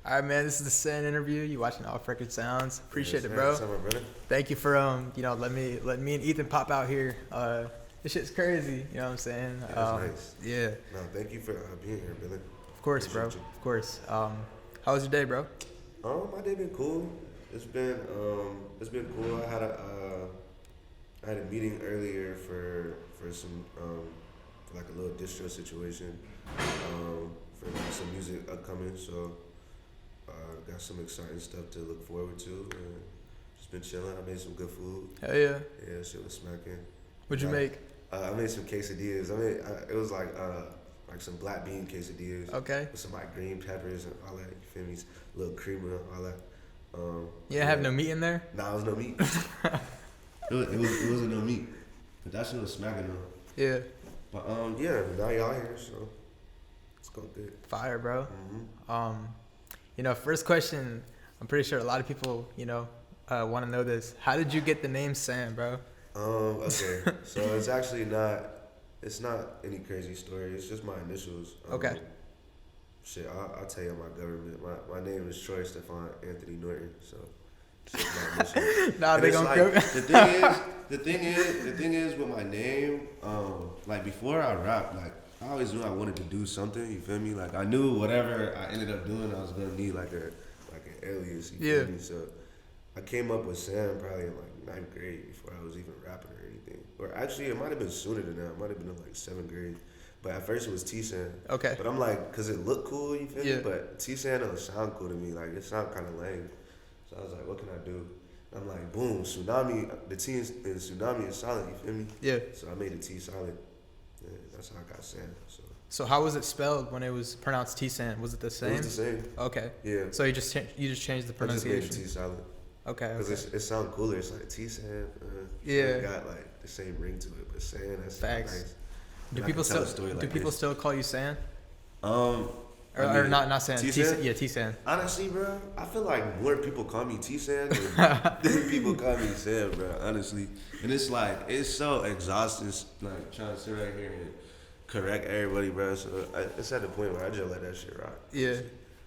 All right, man. This is the Sin interview. You watching Off Record Sounds? Appreciate it, bro. What's up, my brother? Thank you for letting me and Ethan pop out here. This shit's crazy. You know what I'm saying? Yeah, that's nice. Yeah. No, thank you for being here, Billy. Of course, bro. Appreciate you. Of course. How was your day, bro? My day been cool. It's been cool. I had a meeting earlier for some for like a little distro situation for like some music upcoming. So got some exciting stuff to look forward to. And just been chilling. I made some good food. Hell yeah. Yeah, shit was smacking. What'd you make? I made some quesadillas. It was like some black bean quesadillas. Okay. With some like green peppers and all that. You feel me? A little creamer, all that. Have no meat in there? Nah, it was no meat. it wasn't no meat. But that shit was smacking though. Yeah. But yeah, now y'all here, so it's going good. Fire, bro. Mm-hmm. First question. I'm pretty sure a lot of people, want to know this. How did you get the name Sam, bro? Okay. So it's actually not any crazy story. It's just my initials. Okay. Shit, I'll tell you my government. My name is Troy Stefan Anthony Norton. So shit, my initials. Nah, they gonna go. The thing is with my name, like before I rap, like I always knew I wanted to do something. You feel me? Like I knew whatever I ended up doing, I was gonna need like an alias. You feel me? So I came up with Sam probably in like 9th grade before I was even rapping or anything. Or actually, it might have been sooner than that. It might have been in like 7th grade. But at first it was T-San. Okay. But I'm like, cause it looked cool, you feel me? Yeah. But T-San don't sound cool to me. Like it sound kind of lame. So I was like, what can I do? I'm like, boom, Tsunami. The T in Tsunami is silent. You feel me? Yeah. So I made the T silent. Yeah, that's how I got Sam. So how was it spelled when it was pronounced T-San? Was it the same? It was the same. Okay. Yeah. So you just changed the pronunciation. I just made the T silent. Okay. Because it sounds cooler. It's like T-San. Yeah. It got like the same ring to it, but San, that's Facts. nice. Do people still call you San? Or not San? T-San? Yeah, T-San. Honestly, bro, I feel like more people call me T-San than people call me Sam, bro. Honestly, and it's like it's so exhausting, like trying to sit right here and correct everybody, bro. So it's at the point where I just let that shit rock. Yeah.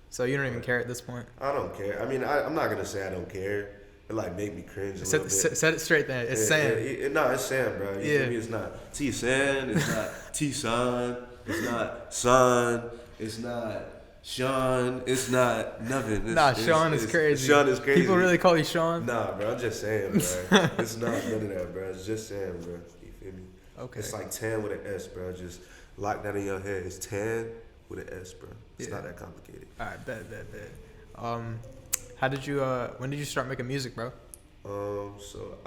So you don't even care at this point. I don't care. I mean, I'm not gonna say I don't care. It like make me cringe a little bit. Set it straight then. It's Sam. No, it's Sam, bro. You feel me? It's not T-San. It's not T-Son. It's not Son. It's not Sean. It's not nothing. Sean is crazy. Sean is crazy. People really call you Sean? Nah, bro. I'm just saying, bro. It's not none of that, bro. It's just Sam, bro. You feel me? Okay. It's like Tan with an S, bro. Just lock that in your head. It's Tan with an S, bro. It's not that complicated. All right, bet. When did you start making music, bro? So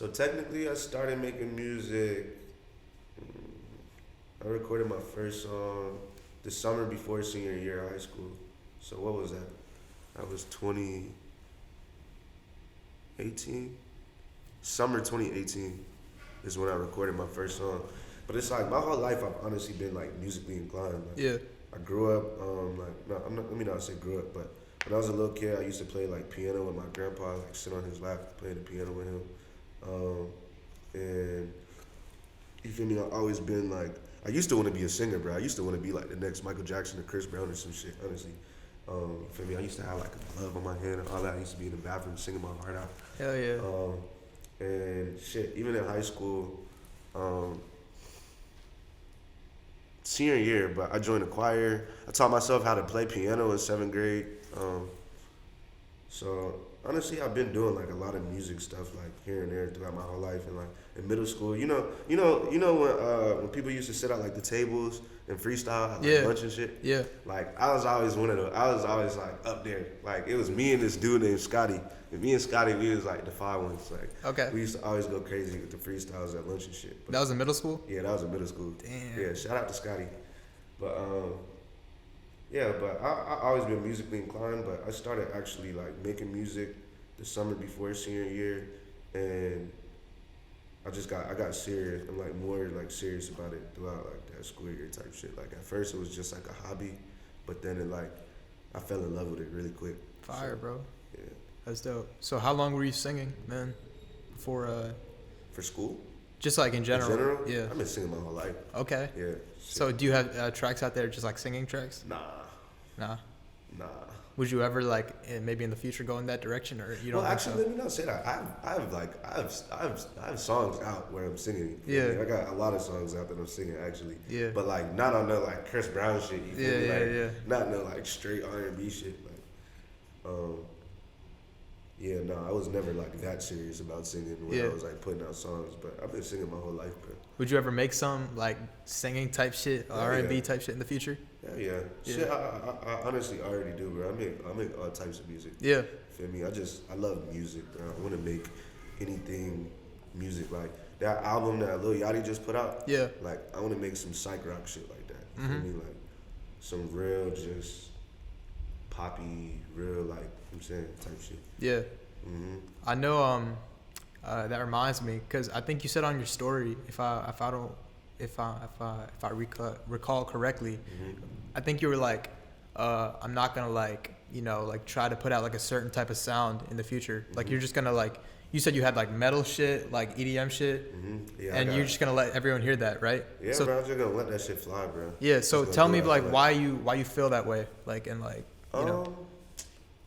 technically I started making music. I recorded my first song the summer before senior year of high school. So what was that? That was 2018. Summer 2018 is when I recorded my first song. But it's like my whole life I've honestly been like musically inclined. Like, yeah. I grew up let me not say grew up, but when I was a little kid I used to play like piano with my grandpa, like sit on his lap, play the piano with him. And you feel me, I've always been like, I used to want to be a singer, bro. I used to want to be like the next Michael Jackson or Chris Brown or some shit, honestly. You feel me? I used to have like a glove on my hand and all that. I used to be in the bathroom singing my heart out. Hell yeah. And shit, even in high school, senior year, but I joined a choir. I taught myself how to play piano in 7th grade. So honestly, I've been doing like a lot of music stuff like here and there throughout my whole life. And like in middle school, you know when people used to sit at like the tables and freestyle at like lunch and shit. Yeah. Like I was always one of those. I was always like up there. Like it was me and this dude named Scotty. And me and Scotty, we was like the 5 ones. Like okay. We used to always go crazy with the freestyles at lunch and shit. But that was in middle school? Yeah, that was in middle school. Damn. Yeah, shout out to Scotty. But but I always been musically inclined, but I started actually like making music the summer before senior year, and I got serious. I'm like more like serious about it throughout like that school year type shit. Like at first it was just like a hobby, but then it like I fell in love with it really quick. Fire, bro. Yeah. That's dope. So how long were you singing, man? For school? Just like in general. In general, Yeah. I've been singing my whole life. Okay. Yeah. So do you have tracks out there just like singing tracks? Nah. Nah. Nah. Would you ever like maybe in the future go in that direction, or you don't? Well, think actually, so? let me not say that. I have songs out where I'm singing. Yeah. I got a lot of songs out that I'm singing actually. Yeah. But like not on no like Chris Brown shit. You feel me? Like, Yeah. Not no like straight R&B shit. Like, yeah, no, I was never like that serious about singing when I was like putting out songs. But I've been singing my whole life, bro. Would you ever make some like singing type shit, R&B type shit in the future? Yeah. Shit, I honestly already do, bro. I make all types of music. Yeah. Feel me? I love music, bro. I want to make anything music like that album that Lil Yachty just put out. Yeah. Like I want to make some psych rock shit like that. You feel me? Like some real just poppy, real like I'm saying type shit. Yeah. I know. That reminds me, because I think you said on your story, if I recall correctly, I think you were like, I'm not gonna like try to put out like a certain type of sound in the future. Like you're just gonna like, you said you had like metal shit, like EDM shit, Yeah, and you're just gonna let everyone hear that, right? Yeah, so, bro. I'm just gonna let that shit fly, bro. Yeah. So tell me like why you feel that way, like and like you know.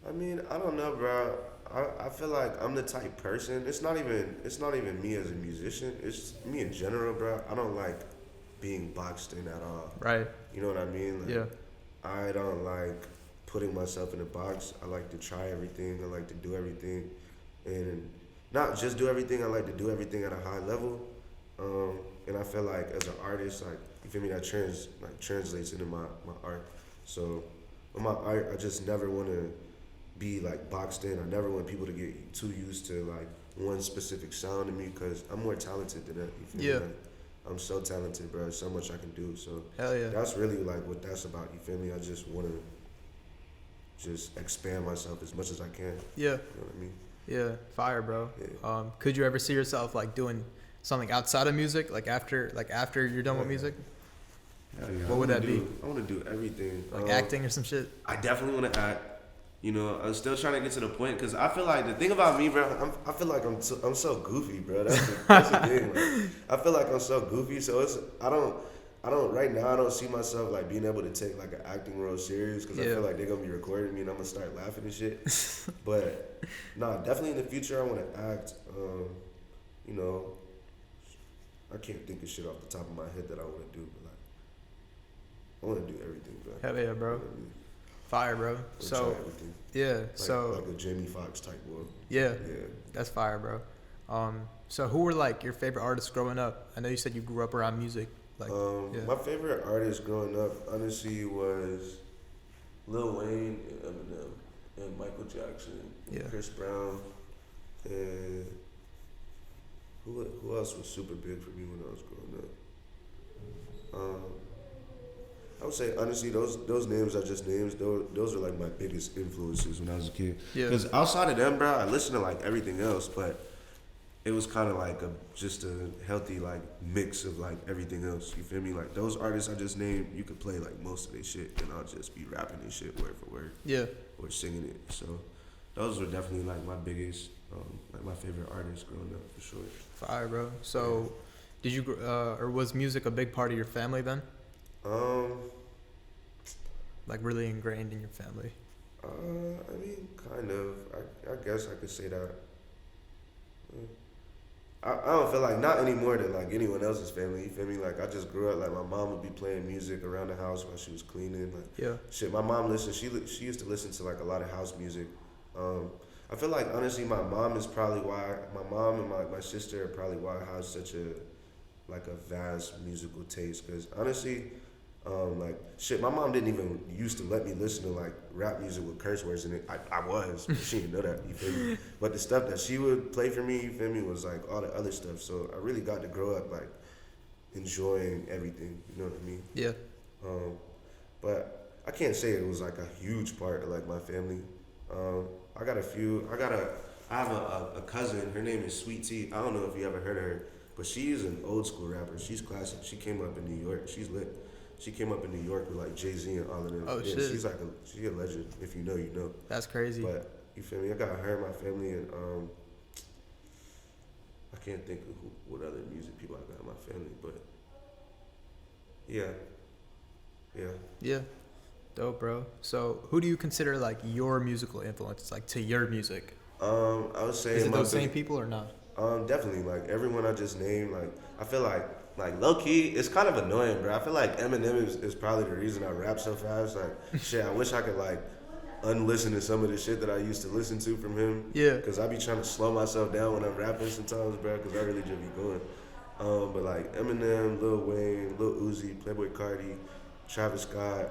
I mean, I don't know, bro. I feel like I'm the type person. It's not even me as a musician. It's me in general, bro. I don't like being boxed in at all. Right. You know what I mean? Like, Yeah. I don't like putting myself in a box. I like to try everything. I like to do everything, and not just do everything. I like to do everything at a high level. And I feel like as an artist, like you feel me, that translates into my art. So with my art, I just never want to be like boxed in. I never want people to get too used to like one specific sound to me, because I'm more talented than that. You feel me? Like, I'm so talented, bro. There's so much I can do. So hell yeah. That's really like what that's about. You feel me? I just want to just expand myself as much as I can. Yeah. You know what I mean? Yeah, fire, bro. Yeah. Could you ever see yourself like doing something outside of music, like after you're done with music? Hell yeah. What would that be? I want to do everything. Like acting or some shit? I definitely want to act. You know, I'm still trying to get to the point, because I feel like the thing about me, bro, I feel like I'm so goofy, bro. That's the thing. Like, I feel like I'm so goofy, so I don't right now. I don't see myself like being able to take like an acting role serious, because I feel like they're gonna be recording me and I'm gonna start laughing and shit. But definitely in the future I want to act. You know, I can't think of shit off the top of my head that I want to do, but like I want to do everything, bro. Hell yeah, bro. You know what I mean? Fire, bro. So yeah, like a Jamie Foxx type one. Yeah, that's fire, bro. So who were like your favorite artists growing up? I know you said you grew up around music. Like, my favorite artist growing up, honestly, was Lil Wayne and Eminem and Michael Jackson and Chris Brown, and who else was super big for me when I was growing up? I would say honestly, those names I just named, those are like my biggest influences when I was a kid. Because outside of them, bro, I listened to like everything else, but it was kind of like just a healthy like mix of like everything else. You feel me? Like those artists I just named, you could play like most of their shit, and I'll just be rapping and shit word for word. Yeah. Or singing it. So those were definitely like my biggest, like my favorite artists growing up for sure. Fire, bro. So, did you or was music a big part of your family then? Like really ingrained in your family? I mean, kind of. I guess I could say that. I don't feel like not any more than like anyone else's family. You feel me? Like I just grew up like my mom would be playing music around the house while she was cleaning. Like shit, my mom listened. She used to listen to like a lot of house music. I feel like honestly, my mom is probably why my mom and my sister are probably why I have such a vast musical taste. Because honestly, like shit, my mom didn't even used to let me listen to like rap music with curse words in it. I was, but she didn't know that. You feel me? But the stuff that she would play for me, you feel me, was like all the other stuff. So I really got to grow up like enjoying everything. You know what I mean? Yeah. But I can't say it was like a huge part of like my family. I have a cousin. Her name is Sweet Tea. I don't know if you ever heard of her, but she's an old school rapper. She's classic. She came up in New York. She's lit. She came up in New York with like Jay-Z and all of them. Oh, shit. She's a legend. If you know, you know. That's crazy. But you feel me? I got her in my family, and I can't think of what other music people I got in my family, but yeah. Yeah. Dope, bro. So who do you consider like your musical influence, like to your music? I would say is it those same people or not? Definitely like everyone I just named. Like I feel like low key, it's kind of annoying, bro. I feel like Eminem is probably the reason I rap so fast. Like shit, I wish I could like unlisten to some of the shit that I used to listen to from him. Yeah. Cause I be trying to slow myself down when I'm rapping sometimes, bro. Cause I really just be going. But like Eminem, Lil Wayne, Lil Uzi, Playboi Carti, Travis Scott,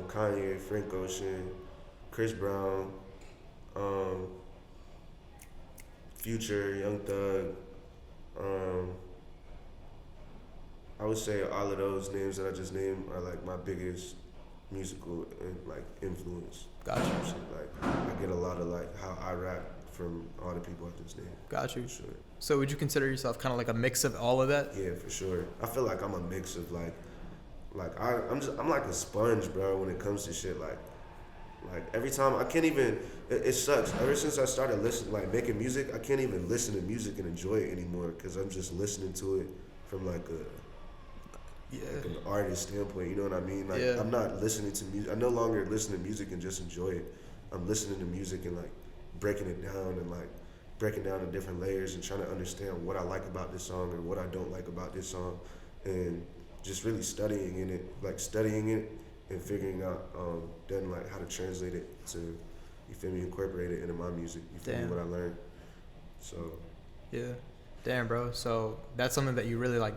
Kanye, Frank Ocean, Chris Brown, Future, Young Thug. I would say all of those names that I just named are like my biggest musical like influence. Got you. So, like I get a lot of like how I rap from all the people I just named. Got you. For sure. So would you consider yourself kind of like a mix of all of that? Yeah, for sure. I feel like I'm a mix of like I'm like a sponge, bro. When it comes to shit, like every time I can't even. It sucks. Ever since I started listening, like making music, I can't even listen to music and enjoy it anymore because I'm just listening to it from like an artist standpoint. You know what I mean? Like I'm not listening to music. I no longer listen to music and just enjoy it. I'm listening to music and like breaking it down and like breaking down the different layers and trying to understand what I like about this song or what I don't like about this song, and just really studying it and figuring out then like how to translate it to, you feel me, incorporate it into my music. You feel me, what I learned. So yeah. Damn, bro. So that's something that you really like,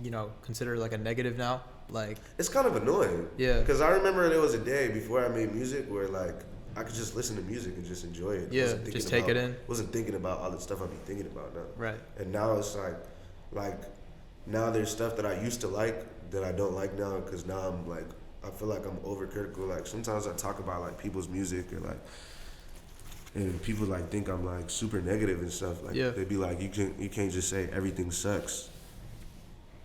you know, consider like a negative now? Like it's kind of annoying. Yeah. Because I remember there was a day before I made music where like I could just listen to music and just enjoy it. Yeah, just take it in. Wasn't thinking about all the stuff I'd be thinking about now. Right. And now it's like now there's stuff that I used to like that I don't like now because now I'm like, I feel like I'm overcritical. Like sometimes I talk about like people's music or like, and people like think I'm like super negative and stuff. Like they be like, you can't just say everything sucks.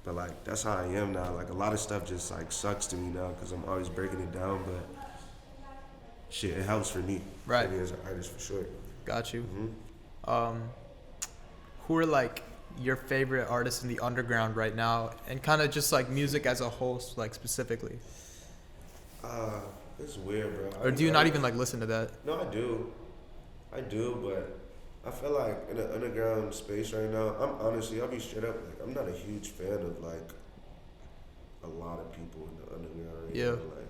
But like that's how I am now. Like a lot of stuff just like sucks to me now because I'm always breaking it down. But shit, it helps for me. Right. For me as an artist, for sure. Got you. Mm-hmm. Who are like your favorite artists in the underground right now, and kind of just like music as a whole, like specifically? It's weird, bro. Or do you not even like listen to that? No, I do, but I feel like in the underground space right now, I'll be straight up, like I'm not a huge fan of like a lot of people in the underground right now. Like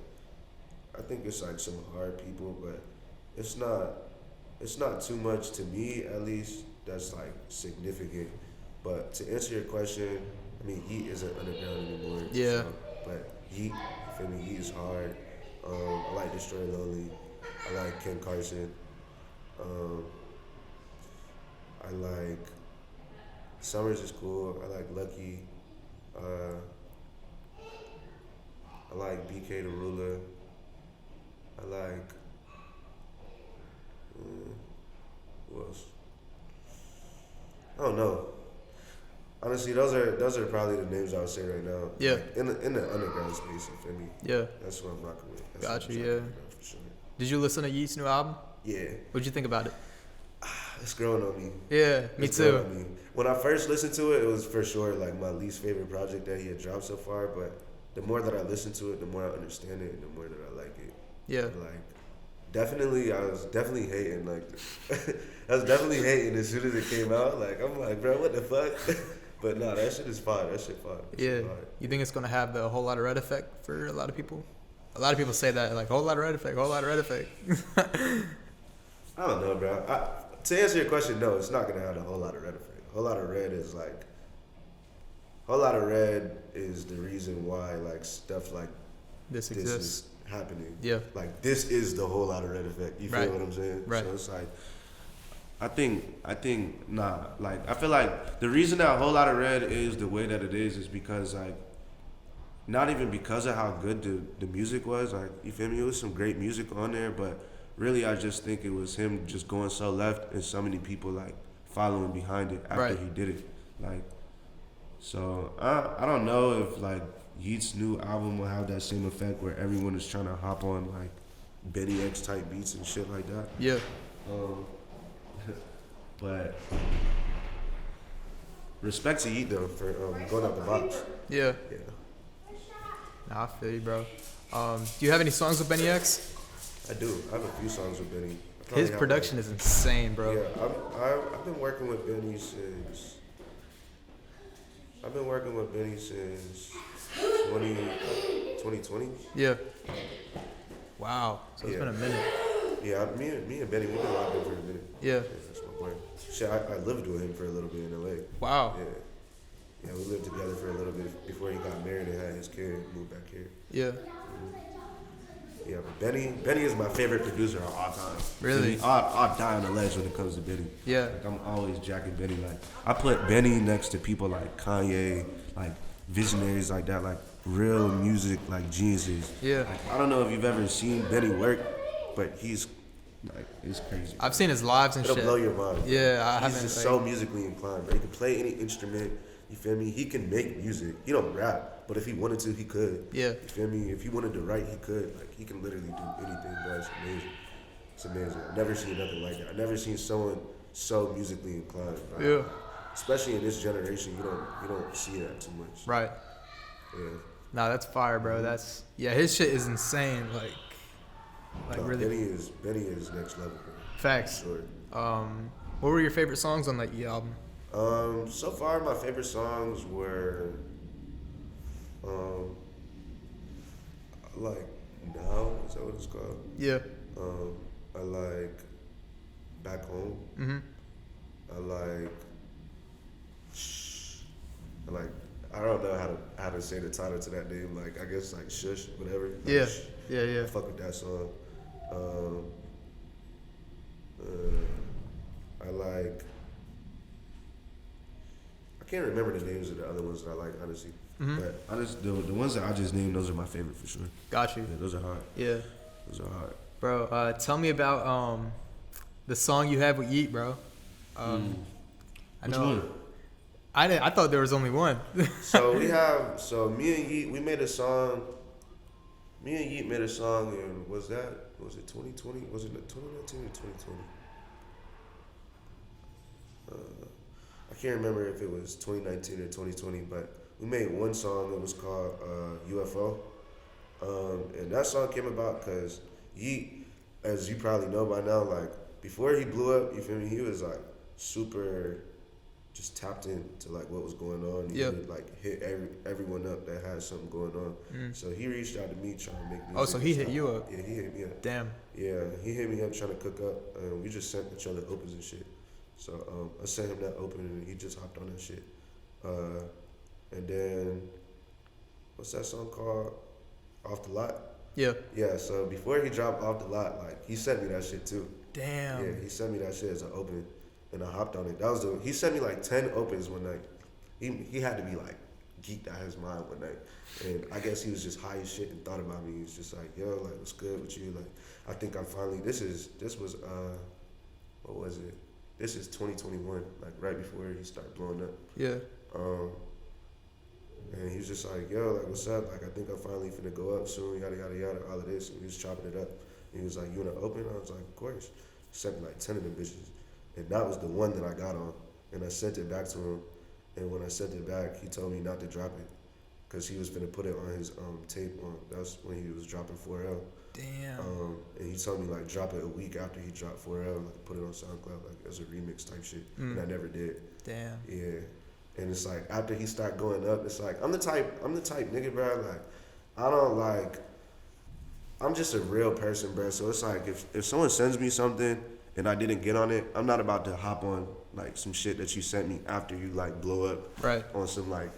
I think it's like some hard people, but it's not too much to me, at least, that's like significant. But to answer your question, I mean, Yeat isn't underground anymore. Yeah. So, but Yeat, you feel me? Yeat is hard. I like Destroy Lonely. I like Ken Carson. I like Summers is cool. I like Lucky. I like BK the Ruler. I like who else? I don't know. Honestly, those are probably the names I would say right now. Yeah. Like in the underground space, you feel me? Yeah. That's what I'm rocking with. Got you. Yeah. For sure. Did you listen to Yeat's new album? Yeah. What'd you think about it? It's growing on me. Yeah, me too. Me. When I first listened to it, it was for sure like my least favorite project that he had dropped so far. But the more that I listen to it, the more I understand it, and the more that I like it. Yeah. Like, I was definitely hating. Like, I was definitely hating as soon as it came out. Like, I'm like, bro, what the fuck? But no, that shit is fire. That shit fire. Yeah. You think it's gonna have the whole lot of red effect for a lot of people? A lot of people say that, like, whole lot of red effect, whole lot of red effect. I don't know, bro. To answer your question, no, it's not gonna have a whole lot of red effect. Whole lot of red is the reason why like stuff like this exists. This is happening. Yeah. Like this is the whole lot of red effect. You feel what I'm saying? Right. So it's like I think nah. Like I feel like the reason that a whole lot of red is the way that it is because like not even because of how good the music was. Like you feel me? It was some great music on there, but really I just think it was him just going so left and so many people like following behind it after he did it. Like so I don't know if like Yeat's new album will have that same effect where everyone is trying to hop on like BNYX type beats and shit like that. Yeah. But respect to Yeat though for going out the box. Yeah. Yeah. Nah, I feel you, bro. Do you have any songs with BNYX? I do. I have a few songs with Benny. His production is insane, bro. Yeah, I've been working with Benny since. I've been working with Benny since 2020. Yeah. Wow. So it's been a minute. Yeah, me and Benny, we've been locked in for a minute. Yeah. That's my boy. Shit, I lived with him for a little bit in LA. Wow. Yeah. Yeah, we lived together for a little bit before he got married and had his kid, moved back here. Yeah. Yeah, but Benny is my favorite producer of all time. Really? I'll die on the ledge when it comes to Benny. Yeah. Like, I'm always jacking Benny. Like, I put Benny next to people like Kanye, like visionaries like that, like real music, like geniuses. Yeah. Like, I don't know if you've ever seen Benny work, but he's like, it's crazy. I've seen his lives and It'll shit. blow your mind. Yeah, I haven't. He's just like, so musically inclined, bro. He can play any instrument. You feel me? He can make music. He don't rap, but if he wanted to, he could. Yeah. You feel me? If he wanted to write, he could. Like, he can literally do anything, bro. It's amazing. It's amazing. I've never seen nothing like that. I've never seen someone so musically inclined, bro. Yeah. Especially in this generation, you don't see that too much. Right. Yeah. Nah, that's fire, bro. That's his shit is insane. Like No, really. Benny is next level, bro. Facts. Sure. What were your favorite songs on that Yeat album? So far my favorite songs were, like Now, is that what it's called? Yeah. I like Back Home. Mm-hmm. I don't know how to say the title to that name. Like, I guess like Shush, whatever. Like, Yeah. Shh. Yeah. I fuck with that song. I can't remember the names of the other ones that I like, honestly. Mm-hmm. But the ones that I just named, those are my favorite for sure. Got you. Yeah, those are hard. Yeah. Those are hard. Bro, tell me about the song you have with Yeat, bro. I Which know. one? I thought there was only one. So me and Yeat, we made a song. Me and Yeat made a song, and was it 2020? Was it 2019 or 2020? I can't remember if it was 2019 or 2020, but we made one song. It was called UFO, and that song came about because Yeat, as you probably know by now, like before he blew up, you feel me? He was like super, just tapped into like what was going on. He would like hit everyone up that had something going on. So he reached out to me trying to make music. Oh, so he hit you up? Yeah, he hit me up. Damn. Yeah, he hit me up trying to cook up, and we just sent each other opens and shit. So I sent him that open, and he just hopped on that shit. And then, what's that song called? Off the Lot? Yeah. Yeah, so before he dropped Off the Lot, like, he sent me that shit too. Damn. Yeah, he sent me that shit as an open, and I hopped on it. He sent me like 10 opens one night. He had to be like geeked out his mind one night. And I guess he was just high as shit and thought about me. He was just like, yo, like, what's good with you? Like, I think I'm finally, what was it? This is 2021, like right before he started blowing up. Yeah. And he was just like, yo, like, what's up? Like, I think I'm finally finna go up soon, yada, yada, yada, all of this. And we was chopping it up. And he was like, you wanna open? I was like, of course. He sent me like 10 of them bitches. And that was the one that I got on. And I sent it back to him. And when I sent it back, he told me not to drop it. Because he was finna put it on his tape. That's when he was dropping 4L. Damn. And he told me, like, drop it a week after he dropped 4L. Like, put it on SoundCloud, like, as a remix type shit. And I never did. Damn. Yeah. And it's like, after he started going up, it's like, I'm the type nigga, bro. Like, I don't like, I'm just a real person, bro. So it's like, if someone sends me something and I didn't get on it, I'm not about to hop on, like, some shit that you sent me after you, like, blow up. Right. On some, like,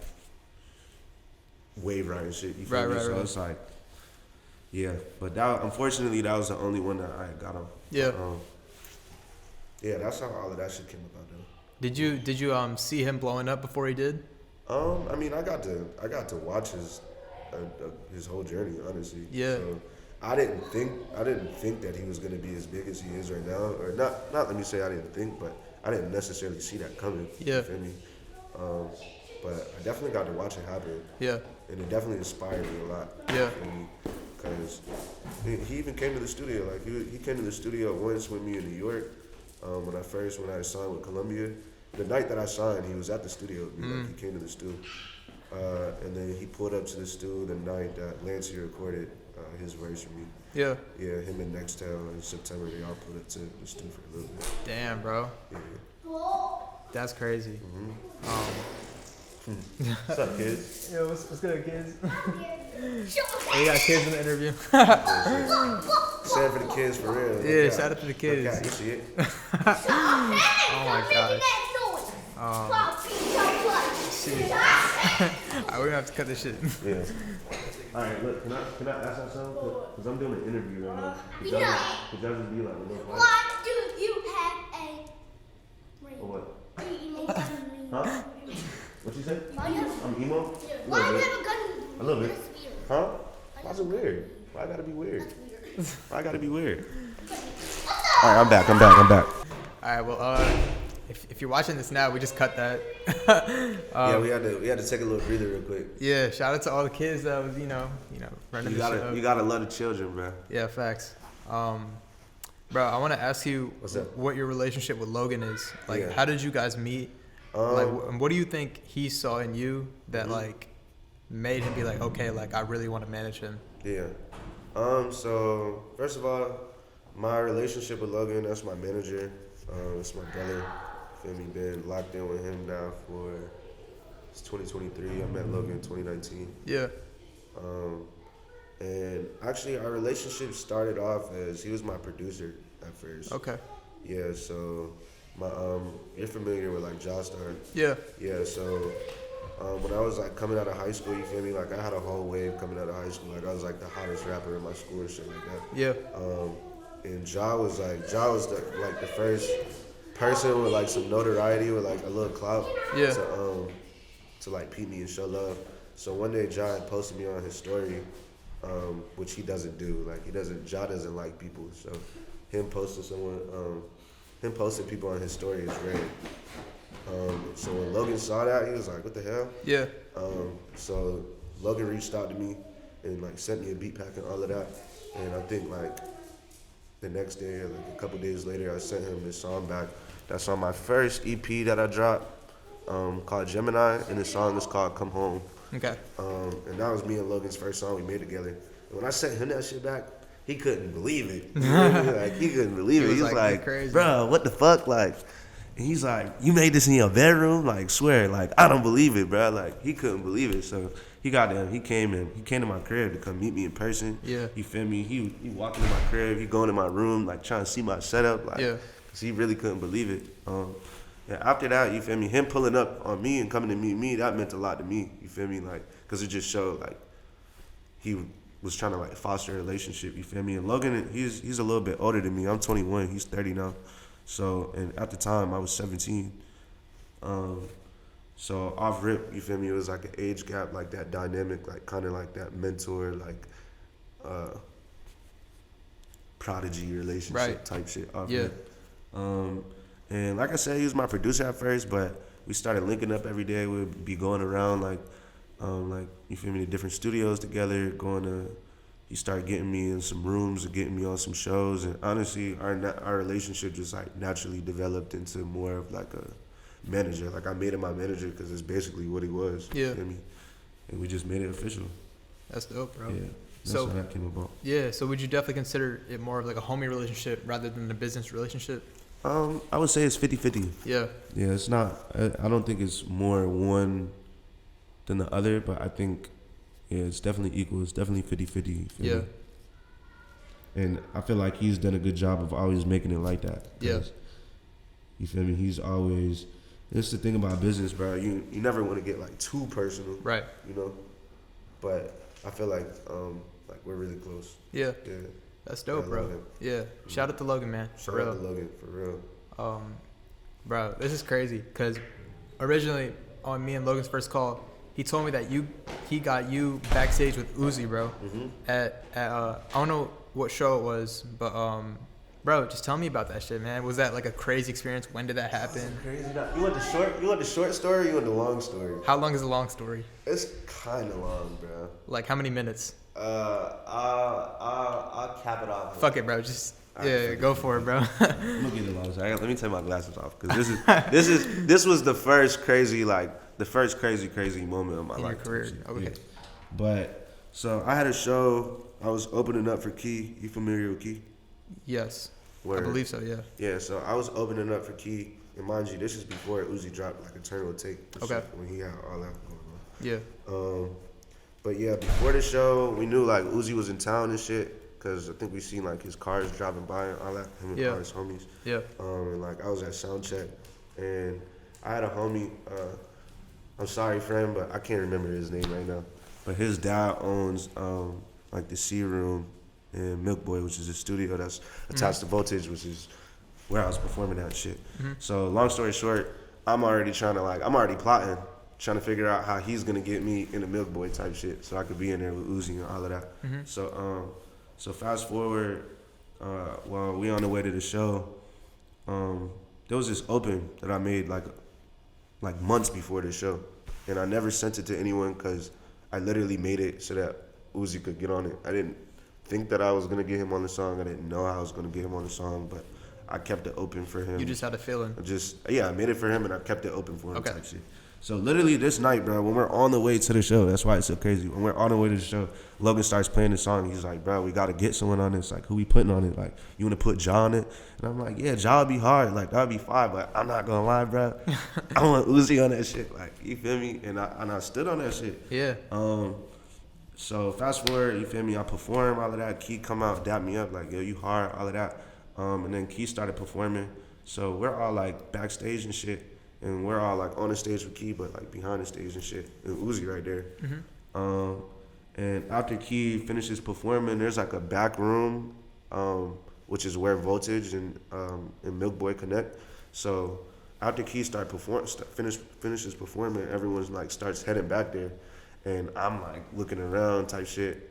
wave riding shit. You feel me? So it's like, yeah. But unfortunately, that was the only one that I got on. Yeah. Yeah, that's how all of that shit came about, though. Did you see him blowing up before he did? I mean, I got to watch his whole journey, honestly. Yeah. So I didn't think that he was gonna be as big as he is right now, or not. Let me say I didn't think, but I didn't necessarily see that coming. Yeah. You feel me? But I definitely got to watch it happen. Yeah. And it definitely inspired me a lot. Yeah. Because he even came to the studio. Like he came to the studio once with me in New York. When I signed with Columbia, the night that I signed, he was at the studio with me. Like, he came to the studio. And then he pulled up to the studio the night that Lancey recorded his verse for me. Yeah. Yeah, him and Nextel in September, they all pulled up to the studio for a little bit. Damn, bro. Yeah. That's crazy. What's up, kids? Yo, what's good, kids? Hey, you got kids in the interview. Shout out for the kids, for real. Yeah, shout out to the kids. Okay, you see it? Oh my gosh. Shit. Alright, we're gonna have to cut this shit. Yeah. Alright, look, can I ask y'all something? Because I'm doing an interview right now. Could y'all just be like a little quiet? Why do you have a ring? Or what? Huh? What you say? Why you have I'm emo? Why you have a gun? A little bit. That's weird. Huh? Why's it weird? Why I gotta be weird? Why I gotta be weird? Alright, I'm back. Alright, well, if you're watching this now, we just cut that. Yeah, we had to take a little breather real quick. Yeah, shout out to all the kids that was, running You this shit up. gotta love the children, bro. Yeah, facts. Bro, I want to ask you What's up? what your relationship with Logan is. Like, Yeah. how did you guys meet? And what do you think he saw in you that like made him be like, okay, like I really want to manage him? Yeah. So first of all, my relationship with Logan, that's my manager. It's my brother. Feel me? Been locked in with him now for it's 2023. I met Logan in 2019. Yeah. And actually, our relationship started off as he was my producer at first. Okay. Yeah. So my you're familiar with like Jawstar. Yeah. Yeah. So when I was like coming out of high school, you feel me? Like I had a whole wave coming out of high school. Like I was like the hottest rapper in my school and shit like that. Yeah. And Ja was the first person with like some notoriety with like a little clout. Yeah. To like peep me and show love. So one day Ja had posted me on his story, which he doesn't do. Like Ja doesn't like people. So him posting people on his story is rare. So when Logan saw that, he was like, "What the hell?" Yeah. So Logan reached out to me and like sent me a beat pack and all of that. And I think like the next day or like a couple days later, I sent him this song back. That's on my first EP that I dropped, called Gemini, and the song is called Come Home. Okay. And that was me and Logan's first song we made together. And when I sent him that shit back, he couldn't believe it. You know what I mean? Like he couldn't believe it. He was like, "Bro, what the fuck?" Like, and he's like, "You made this in your bedroom?" Like, swear, like I don't believe it, bro. Like he couldn't believe it. So he came to my crib to come meet me in person. Yeah. You feel me? He walked into my crib. He going to my room, like trying to see my setup. Like, yeah. Cause he really couldn't believe it. And after that, you feel me? Him pulling up on me and coming to meet me, that meant a lot to me. You feel me? Like, cause it just showed like he was trying to like foster a relationship. You feel me? And Logan, he's a little bit older than me. I'm 21. He's 30 now. So, and at the time I was 17. So off rip, you feel me? It was like an age gap, like that dynamic, like kind of like that mentor, like prodigy relationship type shit. Off rip. And like I said, he was my producer at first, but we started linking up every day. We'd be going around like you feel me, to different studios together. He started getting me in some rooms and getting me on some shows. And honestly, our relationship just like naturally developed into more of like a manager. Like I made him my manager because it's basically what he was. Yeah. You feel me? And we just made it official. That's dope, bro. Yeah. That's how that came about. Yeah. So would you definitely consider it more of like a homie relationship rather than a business relationship? I would say it's 50-50. Yeah. Yeah, it's not. I don't think it's more one than the other, but I think, yeah, it's definitely equal. It's definitely 50-50. Yeah. Me? And I feel like he's done a good job of always making it like that. Yeah. You feel me? He's always. That's the thing about business, bro. You never want to get like too personal. Right. You know. But I feel like we're really close. Yeah. Yeah. That's dope, bro. Yeah. Shout out to Logan, man. Shout out to Logan, for real. Bro, this is crazy because originally on me and Logan's first call, he told me that he got you backstage with Uzi, bro. Mm-hmm. At I don't know what show it was, but bro, just tell me about that shit, man. Was that like a crazy experience? When did that happen? Crazy. You want the short story or you want the long story? How long is the long story? It's kind of long, bro. Like how many minutes? I'll cap it off. Fuck it, bro. Just Yeah, go for it, bro. I'm gonna get it long. Let me take my glasses off because this was the first crazy moment of my In your life. career, okay. Yeah. But so I had a show. I was opening up for Key. You familiar with Key? Yes, Where, I believe so. Yeah. Yeah. So I was opening up for Key, and mind you, this is before Uzi dropped like Eternal Take. Okay. When he had all that going on. Yeah. But yeah, before the show, we knew like Uzi was in town and shit. Cause I think we seen like his cars driving by and all that, him and all his homies. Yeah. And like I was at sound check, and I had a homie. I'm sorry, friend, but I can't remember his name right now. But his dad owns like the C Room in Milk Boy, which is a studio that's attached to Voltage, which is where I was performing that shit. So long story short, I'm already plotting, trying to figure out how he's gonna get me in the Milk Boy type shit, so I could be in there with Uzi and all of that. So fast forward, while we on the way to the show, there was this open that I made like months before the show, and I never sent it to anyone because I literally made it so that Uzi could get on it. I didn't think that I was gonna get him on the song. I didn't know I was gonna get him on the song, but I kept it open for him. You just had a feeling. I made it for him and I kept it open for him. Okay. Type shit. So literally this night, bro, when we're on the way to the show, that's why it's so crazy. When we're on the way to the show, Logan starts playing the song. He's like, bro, we got to get someone on this. Like, who we putting on it? Like, you want to put Ja on it? And I'm like, yeah, Ja would be hard. Like, that would be fine. But I'm not going to lie, bro. I want Uzi on that shit. Like, you feel me? And I stood on that shit. Yeah. So fast forward, you feel me? I perform, all of that. Key come out, dap me up, like, yo, you hard, all of that. And then Key started performing. So we're all like backstage and shit. And we're all like on the stage with Key, but like behind the stage and shit. And Uzi right there. And after Key finishes performing, there's like a back room, which is where Voltage and Milk Boy connect. So after Key finishes performing, everyone's like starts heading back there. And I'm like looking around type shit.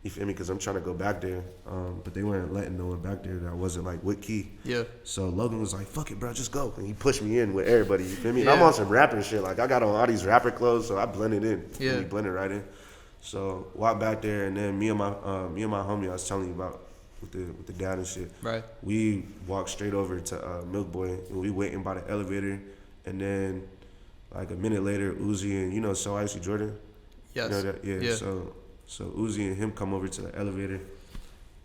You feel me? Because I'm trying to go back there. But they weren't letting no one back there that wasn't like with Key. Yeah. So Logan was like, fuck it, bro, just go. And he pushed me in with everybody. You feel me? Yeah. I'm on some rapping shit. Like, I got on all these rapper clothes, so I blended in. Yeah. We blended right in. So walked back there, and then me and my homie I was telling you about with the dad and shit. Right. We walked straight over to Milk Boy, and we waiting by the elevator. And then, like a minute later, Uzi and, So Icy Jordan? Yes. You know that? Yeah. So Uzi and him come over to the elevator,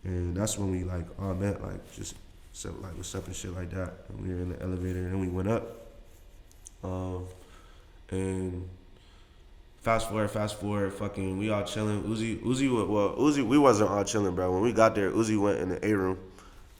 and that's when we like all met, like just said like what's up and shit like that. And we were in the elevator, and then we went up. And fast forward, fucking we all chilling. Uzi, we wasn't all chilling, bro. When we got there, Uzi went in the A room.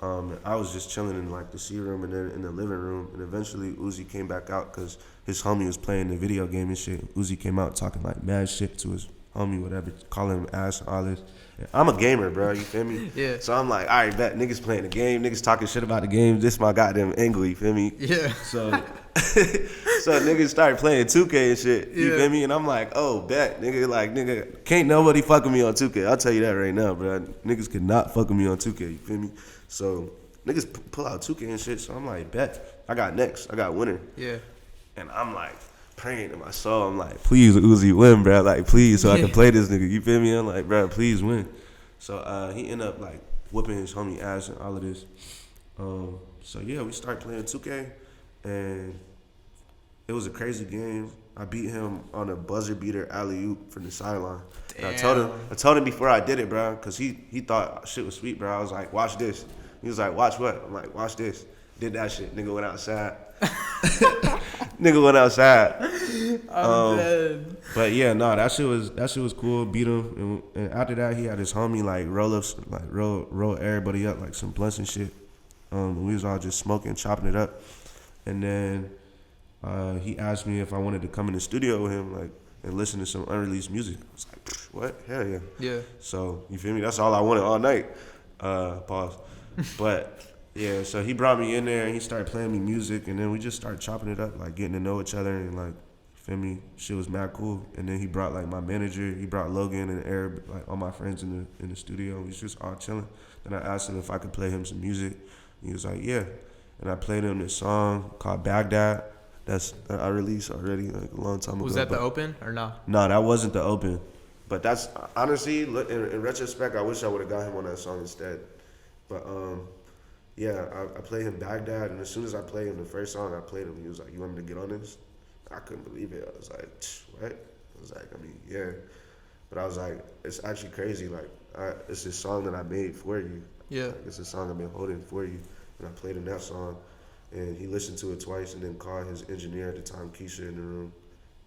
I was just chilling in like the C room and then in the living room, and eventually Uzi came back out because his homie was playing the video game and shit. Uzi came out talking like mad shit to his homie, whatever, calling him ass, all this. And I'm a gamer, bro, you feel me? Yeah. So I'm like, all right, bet, niggas playing the game, niggas talking shit about the game, this my goddamn angle, you feel me? Yeah. So niggas started playing 2K and shit, you feel me? And I'm like, oh, bet, nigga, can't nobody fuck with me on 2K. I'll tell you that right now, bro. Niggas could not fuck with me on 2K, you feel me? So niggas pull out 2K and shit, so I'm like, bet, I got next, I got winner. Yeah. And I'm like, praying to my soul, I'm like, please Uzi win, bro, like please, so I can play this nigga, you feel me? I'm like, bro, please win. So he ended up like whooping his homie ass and all of this. So yeah, we started playing 2K, and it was a crazy game. I beat him on a buzzer beater alley-oop from the sideline. I told him before I did it, bro, because he thought shit was sweet, bro. I was like, watch this. He was like, watch what? I'm like, watch this. Did that shit. Nigga went outside. Nigga went outside. I'm dead. But yeah, no, that shit was cool. Beat him, and after that, he had his homie like roll everybody up like some blunts and shit. We was all just smoking, chopping it up, and then he asked me if I wanted to come in the studio with him, like, and listen to some unreleased music. I was like, what? Hell yeah. Yeah. So you feel me? That's all I wanted all night. Pause. But. Yeah, so he brought me in there and he started playing me music, and then we just started chopping it up, like getting to know each other, and like, feel me, shit was mad cool. And then he brought like my manager, he brought Logan and Arab, like all my friends in the studio. We was just all chilling. Then I asked him if I could play him some music. He was like, yeah. And I played him this song called Baghdad. That I released already like a long time ago. Was that the open or no? No, that wasn't the open. But that's honestly, in retrospect, I wish I would have got him on that song instead. But yeah, I played him Baghdad, and as soon as I played him the first song I played him, he was like, "You want me to get on this?" I couldn't believe it. I was like, "What?" I was like, "I mean, yeah," but I was like, "It's actually crazy. Like, it's this song that I made for you. Yeah. Like, it's a song I've been holding for you." And I played him that song, and he listened to it twice, and then called his engineer at the time, Keisha, in the room,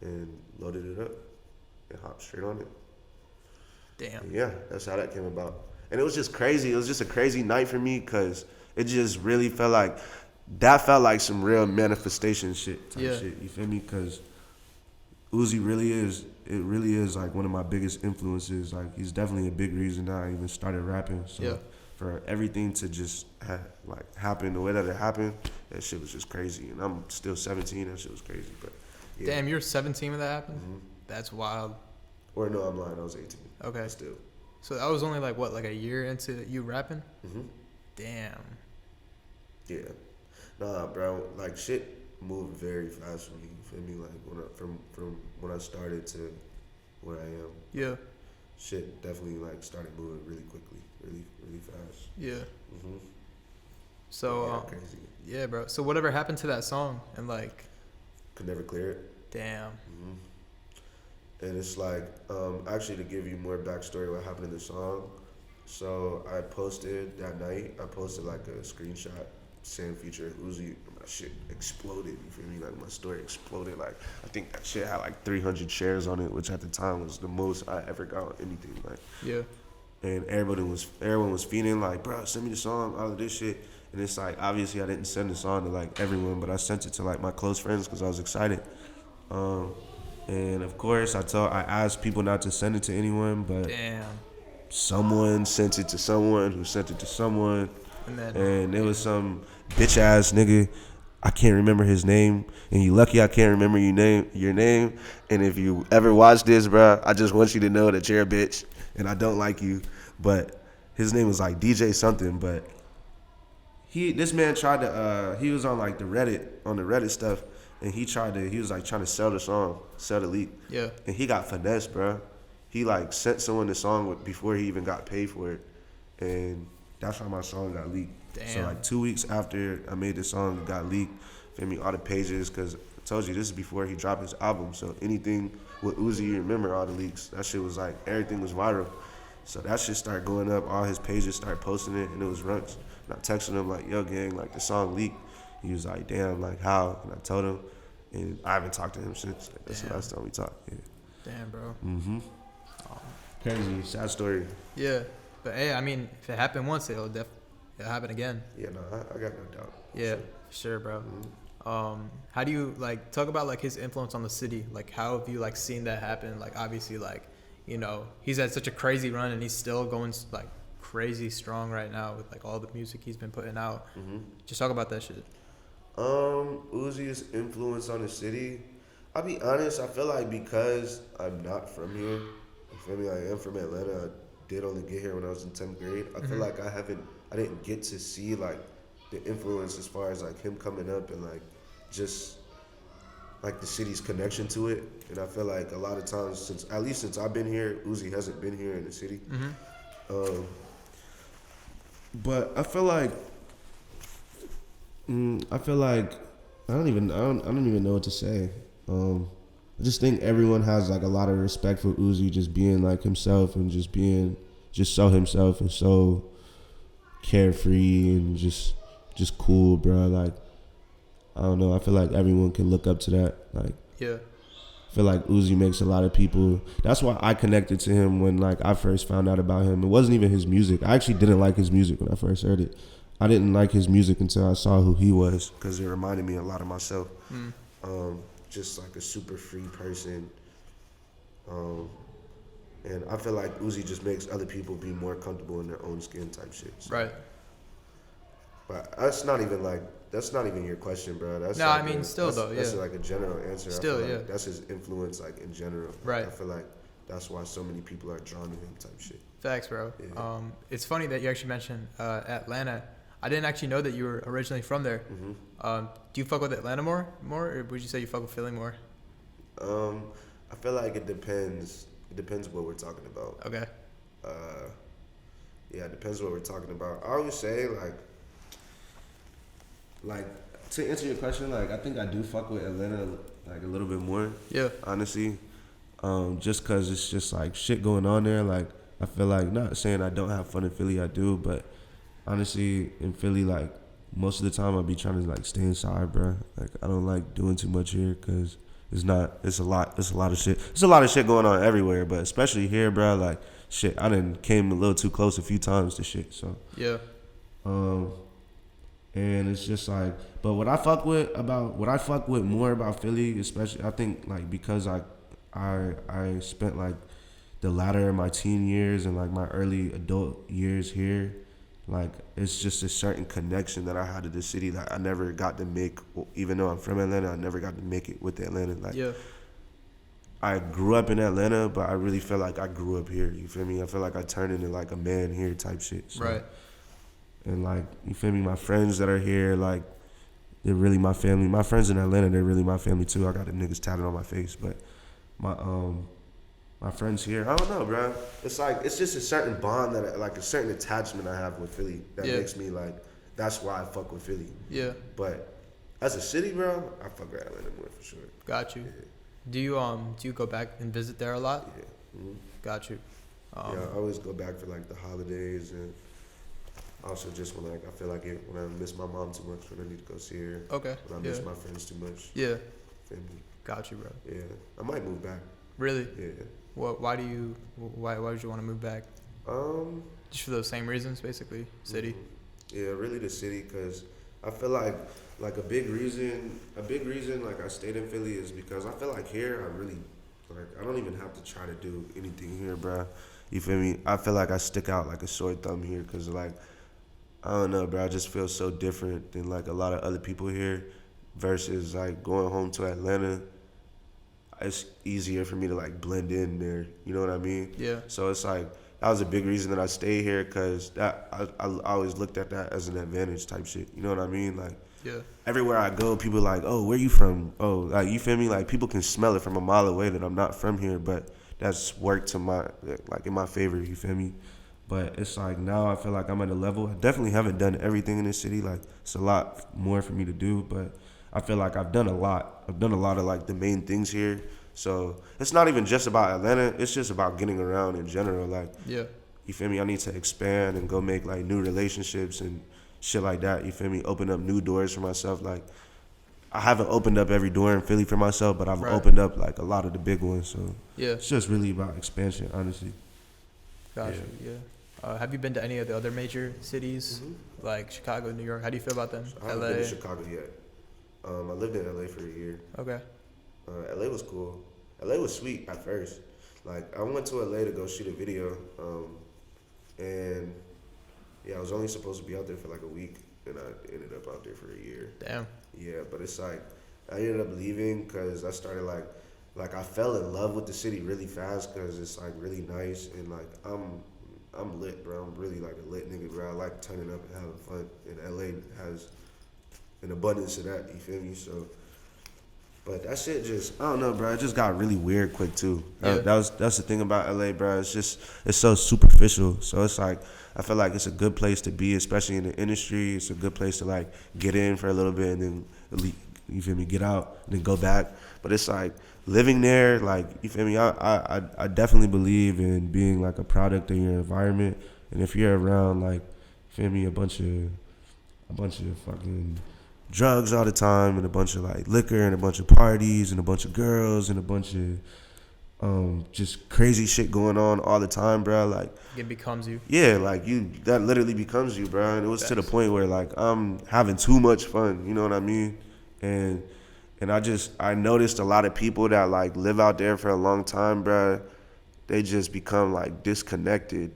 and loaded it up, and hopped straight on it. Damn. And yeah, that's how that came about. And it was just crazy. It was just a crazy night for me because it just really felt like that felt like some real manifestation shit type shit. You feel me? Because Uzi really is. It really is like one of my biggest influences. Like he's definitely a big reason that I even started rapping. So for everything to just happen the way that it happened, that shit was just crazy. And I'm still 17. That shit was crazy. But yeah. Damn, you're 17 when that happened? Mm-hmm. That's wild. Or no, I'm lying. I was 18. Okay. Still. So that was only like what, like a year into you rapping? Mm-hmm. Damn. Yeah. Nah, bro. Like shit moved very fast for me. You feel me? Like from when I started to where I am. Yeah. Shit definitely like started moving really quickly, really fast. Yeah. Mm-hmm. So yeah, crazy. Yeah, bro. So whatever happened to that song and like Could never clear it. Damn. Mm-hmm. And it's like actually to give you more backstory what happened in the song. So I posted that night. I posted like a screenshot saying featuring Uzi. My shit exploded. You feel me? Like my story exploded. Like I think that shit had like 300 shares on it, which at the time was the most I ever got on anything. Like yeah. And everyone was feeding like, bro, send me the song, all of this shit. And it's like obviously I didn't send the song to like everyone, but I sent it to like my close friends because I was excited. And of course I asked people not to send it to anyone, but Damn. Someone sent it to someone who sent it to someone, and it was some bitch ass nigga. I can't remember his name, and you lucky I can't remember your name. And if you ever watch this, bro, I just want you to know that you're a bitch, and I don't like you. But his name was like DJ something, but this man tried to he was on like the Reddit stuff, and he was like trying to sell the song, sell the leak. Yeah. And he got finessed, bro. He like sent someone the song before he even got paid for it, and that's how my song got leaked. Damn. So like 2 weeks after I made the song, it got leaked. Feel me? All the pages, cause I told you this is before he dropped his album. So anything with Uzi, you remember all the leaks. That shit was like everything was viral. So that shit started going up. All his pages started posting it, and it was runts. And I texted him like, "Yo, gang, like the song leaked." He was like, "Damn, like how?" And I told him, and I haven't talked to him since. Like, that's the last time we talked. Yeah. Damn, bro. Mm-hmm. Crazy, sad story. Yeah, but hey, I mean, if it happened once, it'll happen again. Yeah, no, I got no doubt. Yeah, sure, bro. Mm-hmm. How do you like talk about like his influence on the city? Like, how have you like seen that happen? Like, obviously, like, you know, he's had such a crazy run, and he's still going like crazy strong right now with like all the music he's been putting out. Mm-hmm. Just talk about that shit. Uzi's influence on the city. I'll be honest, I feel like because I'm not from here, you feel me? I am from Atlanta. I did only get here when I was in 10th grade. I feel like I didn't get to see like the influence as far as like him coming up and like just like the city's connection to it. And I feel like a lot of times since I've been here, Uzi hasn't been here in the city. Mm-hmm. But I feel like I don't even know what to say. I just think everyone has like a lot of respect for Uzi just being like himself and just so himself and so carefree and just cool, bro. Like I don't know. I feel like everyone can look up to that. Like yeah. I feel like Uzi makes a lot of people. That's why I connected to him when like I first found out about him. It wasn't even his music. I actually didn't like his music when I first heard it. I didn't like his music until I saw who he was because it reminded me a lot of myself. Just like a super free person. And I feel like Uzi just makes other people be more comfortable in their own skin type shit. So. Right. But that's not even your question, bro. That's no, like I mean, that's like a general answer. Still, I feel yeah. like that's his influence, like in general. Right. I feel like that's why so many people are drawn to him type shit. Facts, bro. Yeah. It's funny that you actually mentioned Atlanta. I didn't actually know that you were originally from there. Mm-hmm. Do you fuck with Atlanta more, or would you say you fuck with Philly more? I feel like it depends. It depends what we're talking about. Okay. Yeah, it depends what we're talking about. I always say like to answer your question, like I think I do fuck with Atlanta like a little bit more. Yeah. Honestly, just cause it's just like shit going on there. Like I feel like, not saying I don't have fun in Philly, I do, but honestly in Philly, like most of the time I be trying to like stay inside, bro. Like I don't like doing too much here, cause it's a lot of shit. There's a lot of shit going on everywhere, but especially here, bro. Like shit, I done came a little too close a few times to shit. So Yeah. And it's just like, but what I fuck with more about Philly, especially I think like because I spent like the latter of my teen years and like my early adult years here, like it's just a certain connection that I had to the city that I never got to make. Even though I'm from Atlanta, I never got to make it with Atlanta. Like Yeah. I grew up in Atlanta, but I really feel like I grew up here. You feel me? I feel like I turned into like a man here type shit. So, Right. and like, you feel me? My friends that are here, like, they're really my family. My friends in Atlanta, they're really my family too. I got the niggas tatted on my face, but my friends here, I don't know, bro. It's like, it's just a certain bond that, like, a certain attachment I have with Philly that makes me like, that's why I fuck with Philly. Yeah. But as a city, bro, I fuck with Atlanta more for sure. Got you. Yeah. Do you go back and visit there a lot? Yeah. Mm-hmm. Got you. Yeah, I always go back for like the holidays and also just when like I feel like it when I miss my mom too much, when I need to go see her. Okay. When I miss my friends too much. Yeah. Family. Got you, bro. Yeah, I might move back. Really? Yeah. Why would you want to move back? Just for those same reasons, basically. City. Mm-hmm. Yeah, really the city, cause I feel like a big reason like I stayed in Philly is because I feel like here I really like I don't even have to try to do anything here, bruh. You feel me? I feel like I stick out like a sore thumb here, cause like I don't know, bro. I just feel so different than like a lot of other people here, versus like going home to Atlanta. It's easier for me to like blend in there. You know what I mean? Yeah. So it's like that was a big reason that I stayed here, cause that I always looked at that as an advantage type shit. You know what I mean? Like Yeah. everywhere I go, people are like, oh, where you from? Oh, like you feel me? Like people can smell it from a mile away that I'm not from here, but that's worked to my like in my favor. You feel me? But it's like now I feel like I'm at a level. I definitely haven't done everything in this city. Like it's a lot more for me to do, but I feel like I've done a lot. I've done a lot of like the main things here. So it's not even just about Atlanta. It's just about getting around in general. Like, Yeah. you feel me? I need to expand and go make like new relationships and shit like that. You feel me? Open up new doors for myself. Like I haven't opened up every door in Philly for myself, but I've opened up like a lot of the big ones. So Yeah. it's just really about expansion, honestly. Got you. Yeah. Have you been to any of the other major cities, like Chicago, New York? How do you feel about them? I haven't been to Chicago yet. I lived in LA for a year. Okay. LA was cool. LA was sweet at first. Like I went to LA to go shoot a video, and yeah, I was only supposed to be out there for like a week, and I ended up out there for a year. Damn. Yeah, but it's like I ended up leaving because I started like I fell in love with the city really fast because it's like really nice and like I'm lit, bro. I'm really like a lit nigga, bro. I like turning up and having fun, and LA has an abundance of that. You feel me? So, but that shit just I don't know, bro. It just got really weird quick too. Yeah. That's the thing about LA, bro. It's so superficial. So it's like I feel like it's a good place to be, especially in the industry. It's a good place to like get in for a little bit and then you feel me, get out and then go back. But it's like living there, like you feel me. I definitely believe in being like a product of your environment, and if you're around like, feel me, a bunch of fucking drugs all the time and a bunch of like liquor and a bunch of parties and a bunch of girls and a bunch of just crazy shit going on all the time, bro. Like It becomes you. yeah, like that literally becomes you, bro. And it was to the point where like I'm having too much fun, you know what I mean? And I noticed a lot of people that like live out there for a long time, bro. They just become like disconnected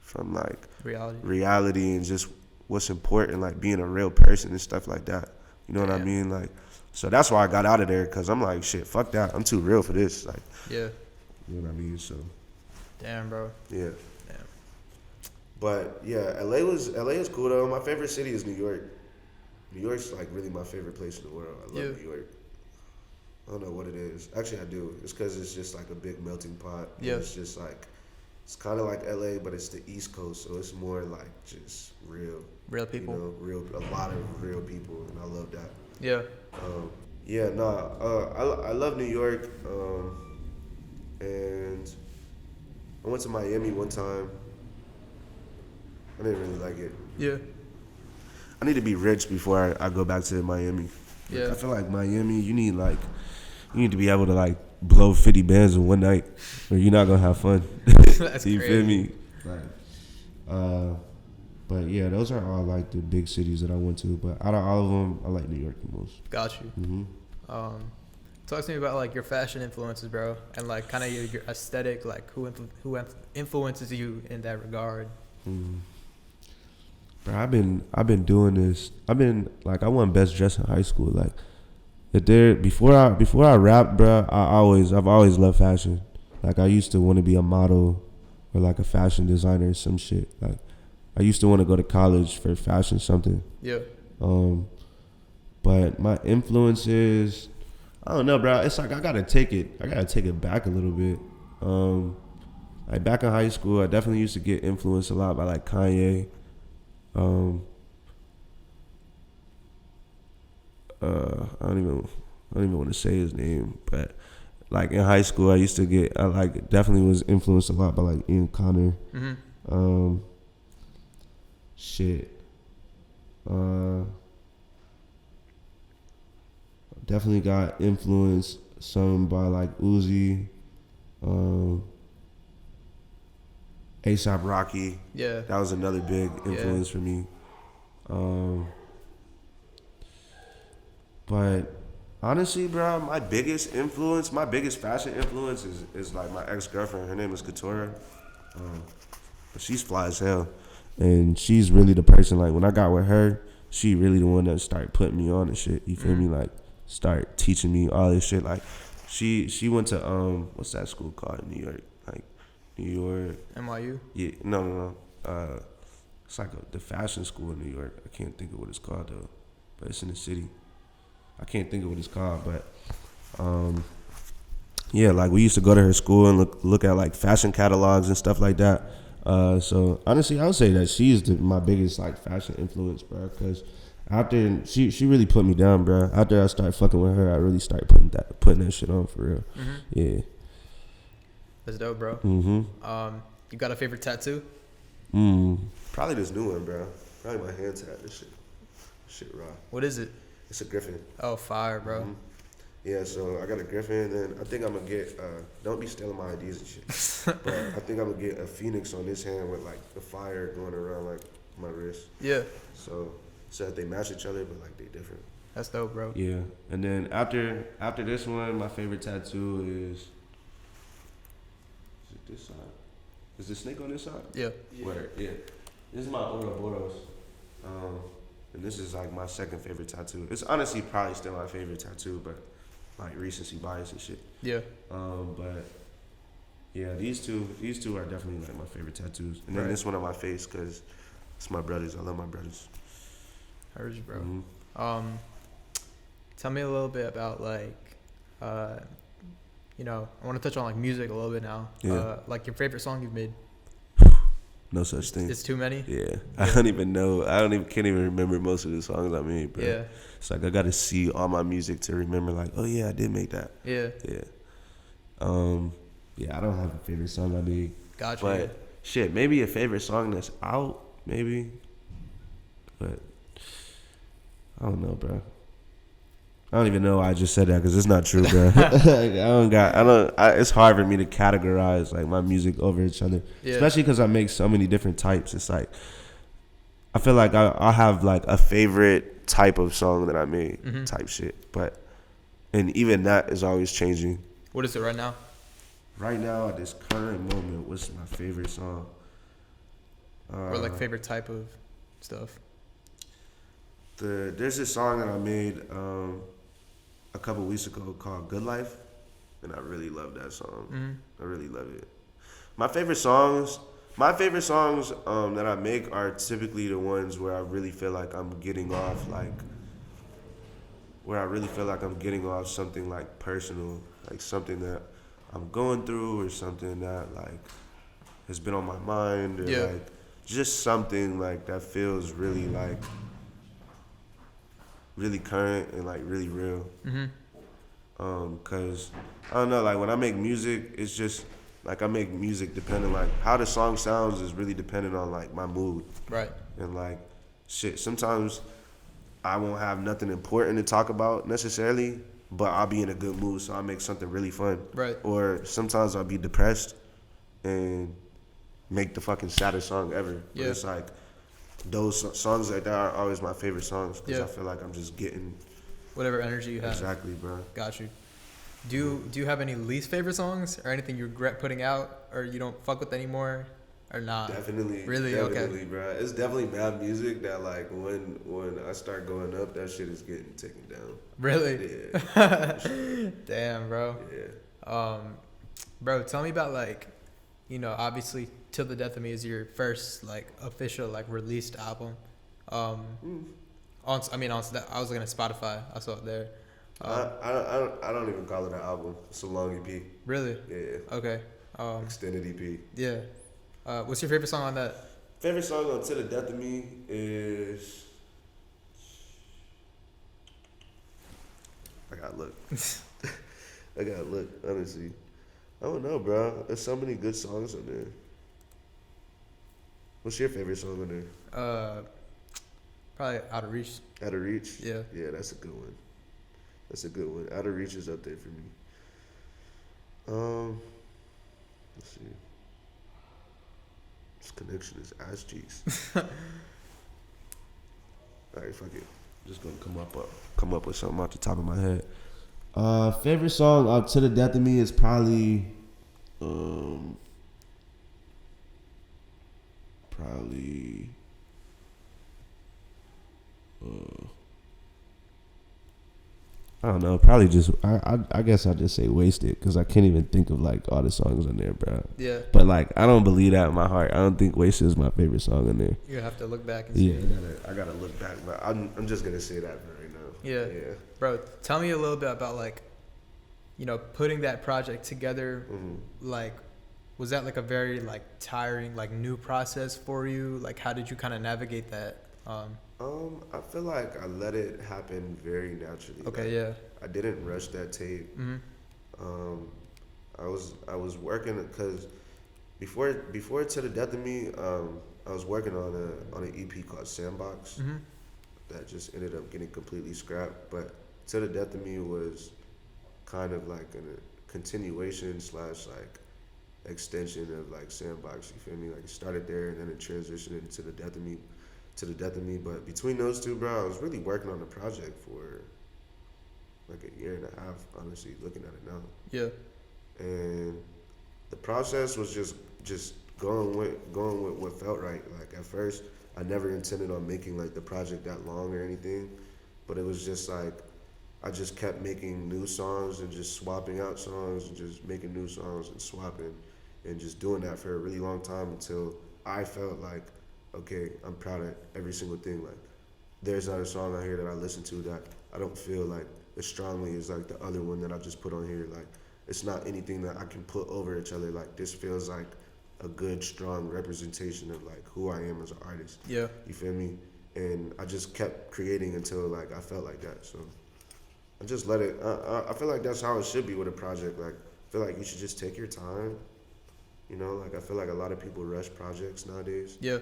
from like reality and just what's important, like being a real person and stuff like that. You know what I mean? Like, so that's why I got out of there, because I'm like, shit, fuck that. I'm too real for this. Like, yeah. You know what I mean? So. Damn, bro. Yeah. Damn. But yeah, LA is cool though. My favorite city is New York. New York's like really my favorite place in the world. I love New York. I don't know what it is. Actually, I do. It's because it's just like a big melting pot. Yeah. It's just like It's kind of like LA, but it's the East Coast, so it's more like just real. Real people. A lot of real people, and I love that. Yeah. I love New York, and I went to Miami one time. I didn't really like it. Yeah. I need to be rich before I go back to Miami. Yeah. I feel like Miami, you need to be able to like blow 50 bands in one night, or you're not gonna have fun. That's you crazy. feel me? But yeah, those are all like the big cities that I went to. But out of all of them, I like New York the most. Got you. Mm-hmm. Talk to me about like your fashion influences, bro, and like kind of your aesthetic. Like who influences you in that regard? Bro, I've been doing this. I won best dress in high school. Like, before I rapped, bro, I've always loved fashion. Like, I used to want to be a model or like a fashion designer or some shit. Like, I used to want to go to college for fashion something. Yeah. But my influences, I don't know, bro. It's like I gotta take it back a little bit. Like back in high school, I definitely used to get influenced a lot by like Kanye. I don't even want to say his name, but like in high school, I definitely was influenced a lot by like Ian Connor. Mm-hmm. Definitely got influenced some by like Uzi, A$AP Rocky. Yeah. That was another big influence for me. But honestly, bro, my biggest fashion influence is like my ex-girlfriend. Her name is Katora. But she's fly as hell. And she's really the person, like, when I got with her, she really the one that started putting me on and shit. You feel me? Like, start teaching me all this shit. Like, she went to, what's that school called in New York? Like, New York. NYU? Yeah, no. It's like the fashion school in New York. I can't think of what it's called, though. But it's in the city. I can't think of what it's called, but yeah, like we used to go to her school and look at like fashion catalogs and stuff like that. So honestly, I would say that she's my biggest like fashion influence, bro. Because after she really put me down, bro. After I started fucking with her, I really started putting that shit on for real. Mm-hmm. Yeah. That's dope, bro. Mm-hmm. You got a favorite tattoo? Probably this new one, bro. Probably my hand tat. This shit raw. What is it? It's a griffin. Oh, fire, bro. Mm-hmm. Yeah, so I got a griffin, and I think I'm gonna get. Don't be stealing my IDs and shit. But I think I'm gonna get a phoenix on this hand with like the fire going around like my wrist. Yeah. So that they match each other, but like they different. That's dope, bro. Yeah, and then after this one, my favorite tattoo is it this side? Is the snake on this side? Yeah. Where? Yeah. This is my Ouroboros. And this is like my second favorite tattoo. It's honestly probably still my favorite tattoo, but like recency bias and shit. Yeah. But yeah, these two are definitely like my favorite tattoos. And then this one on my face because it's my brothers. I love my brothers. I heard you, bro. Mm-hmm. Tell me a little bit about like, you know, I want to touch on like music a little bit now. Yeah. Like your favorite song you've made. No such thing. It's too many. Yeah. I don't even know. Can't even remember most of the songs I made, bro. Yeah. It's like I gotta see all my music to remember. Like, oh yeah, I did make that. Yeah. Yeah. Yeah. I don't have a favorite song I made. Gotcha. But shit, maybe a favorite song that's out, maybe. But I don't know, bro. I don't even know why I just said that because it's not true, bro. It's hard for me to categorize like my music over each other, especially because I make so many different types. It's like I feel like I have like a favorite type of song that I made, type shit. And even that is always changing. What is it right now? Right now, at this current moment, what's my favorite song? Or like favorite type of stuff? There's this song that I made a couple weeks ago called Good Life, and I really love that song. I really love it. My favorite songs that I make are typically the ones where I really feel like I'm getting off something like personal, like something that I'm going through or something that like has been on my mind, or like just something like that feels really like really current and like really real. Cause I don't know, like when I make music, it's just like I make music depending like how the song sounds is really dependent on like my mood. Right. And like shit, sometimes I won't have nothing important to talk about necessarily, but I'll be in a good mood, so I'll make something really fun. Right. Or sometimes I'll be depressed and make the fucking saddest song ever. But it's like those songs like that are always my favorite songs because I feel like I'm just getting whatever energy you have. Exactly, bro. Got you. Do you have any least favorite songs or anything you regret putting out or you don't fuck with anymore or not? Definitely. Really? Definitely, Okay. bro. It's definitely bad music that like when I start going up, that shit is getting taken down. Really? Yeah. Damn, bro. Yeah. Bro, tell me about like, you know, obviously Till the Death of Me is your first like official like released album. I was looking at Spotify. I saw it there. I don't even call it an album. It's a long EP. Really? Yeah. Okay. Extended EP. Yeah. What's your favorite song on that? Favorite song on Till the Death of Me is I gotta look. Honestly. I don't know, bro. There's so many good songs on there. What's your favorite song on there? Probably Out of Reach. Out of Reach? Yeah. Yeah, that's a good one. That's a good one. Out of Reach is up there for me. Let's see. This connection is ass cheeks. Alright, fuck it. Just gonna come up with something off the top of my head. Favorite song To the Death of Me is probably I don't know. Probably just I guess I'll just say Wasted because I can't even think of like all the songs on there, bro. Yeah. But like I don't believe that in my heart. I don't think Wasted is my favorite song on there. You have to look back and see. Yeah, I gotta look back, but I'm just gonna say that right now. Yeah. Yeah. Bro, tell me a little bit about like, you know, putting that project together. Like, was that like a very like tiring like new process for you? Like, how did you kind of navigate that? I feel like I let it happen very naturally. Okay, like, yeah. I didn't rush that tape. I was working because before To the Death of Me, I was working on an EP called Sandbox that just ended up getting completely scrapped. But To the Death of Me was kind of like a continuation / like extension of like Sandbox. You feel me? Like it started there and then it transitioned into the Death of Me. To the Death of Me, but between those two, bro, I was really working on the project for like a year and a half, honestly, looking at it now. Yeah. And the process was just going with what felt right. Like at first, I never intended on making like the project that long or anything, but it was just like I just kept making new songs and just swapping out songs and just making new songs and swapping and just doing that for a really long time until I felt like, okay, I'm proud of every single thing. Like, there's not a song out here that I listen to that I don't feel like as strongly as like the other one that I just put on here. Like, it's not anything that I can put over each other. Like, this feels like a good, strong representation of like who I am as an artist. Yeah. You feel me? And I just kept creating until like I felt like that. So I just let it. I feel like that's how it should be with a project. Like, I feel like you should just take your time. You know, like I feel like a lot of people rush projects nowadays. Yeah.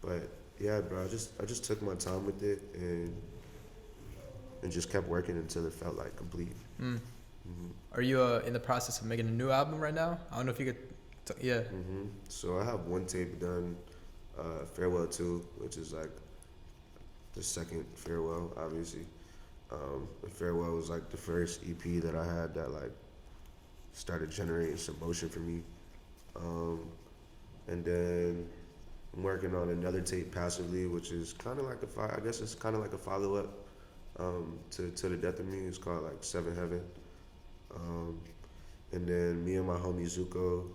But yeah, bro, I just took my time with it and just kept working until it felt like complete. Are you in the process of making a new album right now? I don't know if you could. Yeah. So I have one tape done, Farewell 2, which is like the second Farewell, obviously. Farewell was like the first EP that I had that like started generating some motion for me. And then I'm working on another tape passively, which is kind of like I guess it's kind of like a follow-up to the Death of Me. It's called like Seven Heaven. And then me and my homie Zuko,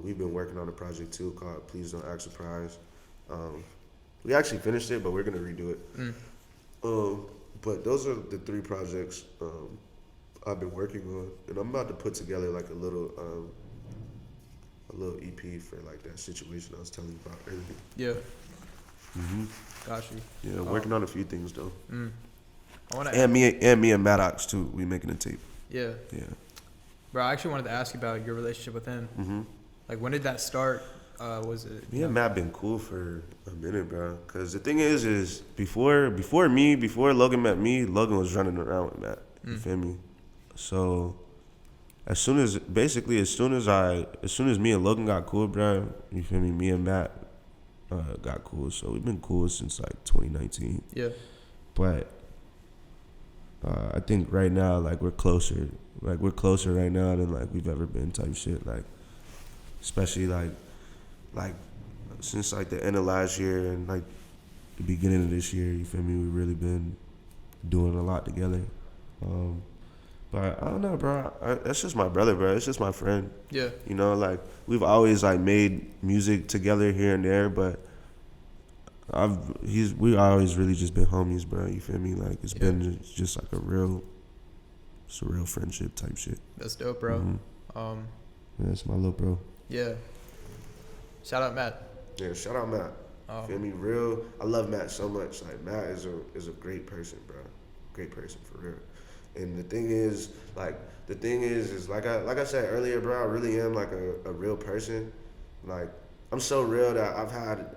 we've been working on a project too called Please Don't Act Surprised. We actually finished it, but we're gonna redo it. But those are the three projects I've been working on, and I'm about to put together like a little little EP for like that situation I was telling you about earlier. Yeah. Mhm. Got you. Yeah, working on a few things though. I want to. And me and Maddox too. We making a tape. Yeah. Yeah. Bro, I actually wanted to ask you about your relationship with him. Mm-hmm. Like, when did that start? Was it? Me and Matt been cool for a minute, bro. Cause the thing is before Logan met me, Logan was running around with Matt. You feel me? So as soon as me and Logan got cool, bro, you feel me? Me and Matt got cool. So we've been cool since like 2019. Yeah. But I think right now, like we're closer right now than like we've ever been, type shit. Like, especially like since like the end of last year and like the beginning of this year, you feel me? We've really been doing a lot together. But I don't know, bro. That's just my brother, bro. It's just my friend. Yeah. You know, like we've always like made music together here and there, but we always really just been homies, bro. You feel me? Like it's been just like a real friendship type shit. That's dope, bro. Yeah, that's my little bro. Yeah. Shout out Matt. Yeah, shout out Matt. Feel me? Real. I love Matt so much. Like Matt is a great person, bro. Great person for real. And the thing is like I said earlier, bro. I really am like a real person. Like I'm so real that I've had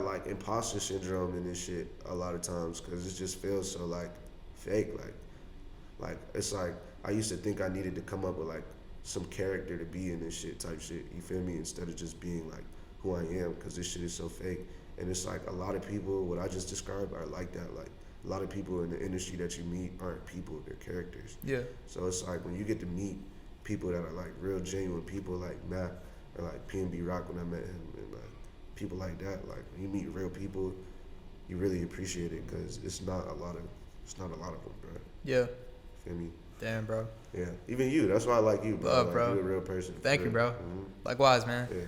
like imposter syndrome in this shit a lot of times because it just feels so like fake. Like it's like I used to think I needed to come up with like some character to be in this shit type shit. You feel me? Instead of just being like who I am, because this shit is so fake. And it's like a lot of people, what I just described, are like that. Like a lot of people in the industry that you meet aren't people, they're characters. Yeah. So it's like when you get to meet people that are like real genuine people, like Matt or like PnB Rock when I met him, and like people like that, like when you meet real people, you really appreciate it because it's not a lot of them, bro. Yeah. Feel me? Damn, bro. Yeah. Even you. That's why I like you, bro. Love, like, bro. You're a real person. Thank you, bro. Mm-hmm. Likewise, man. Yeah.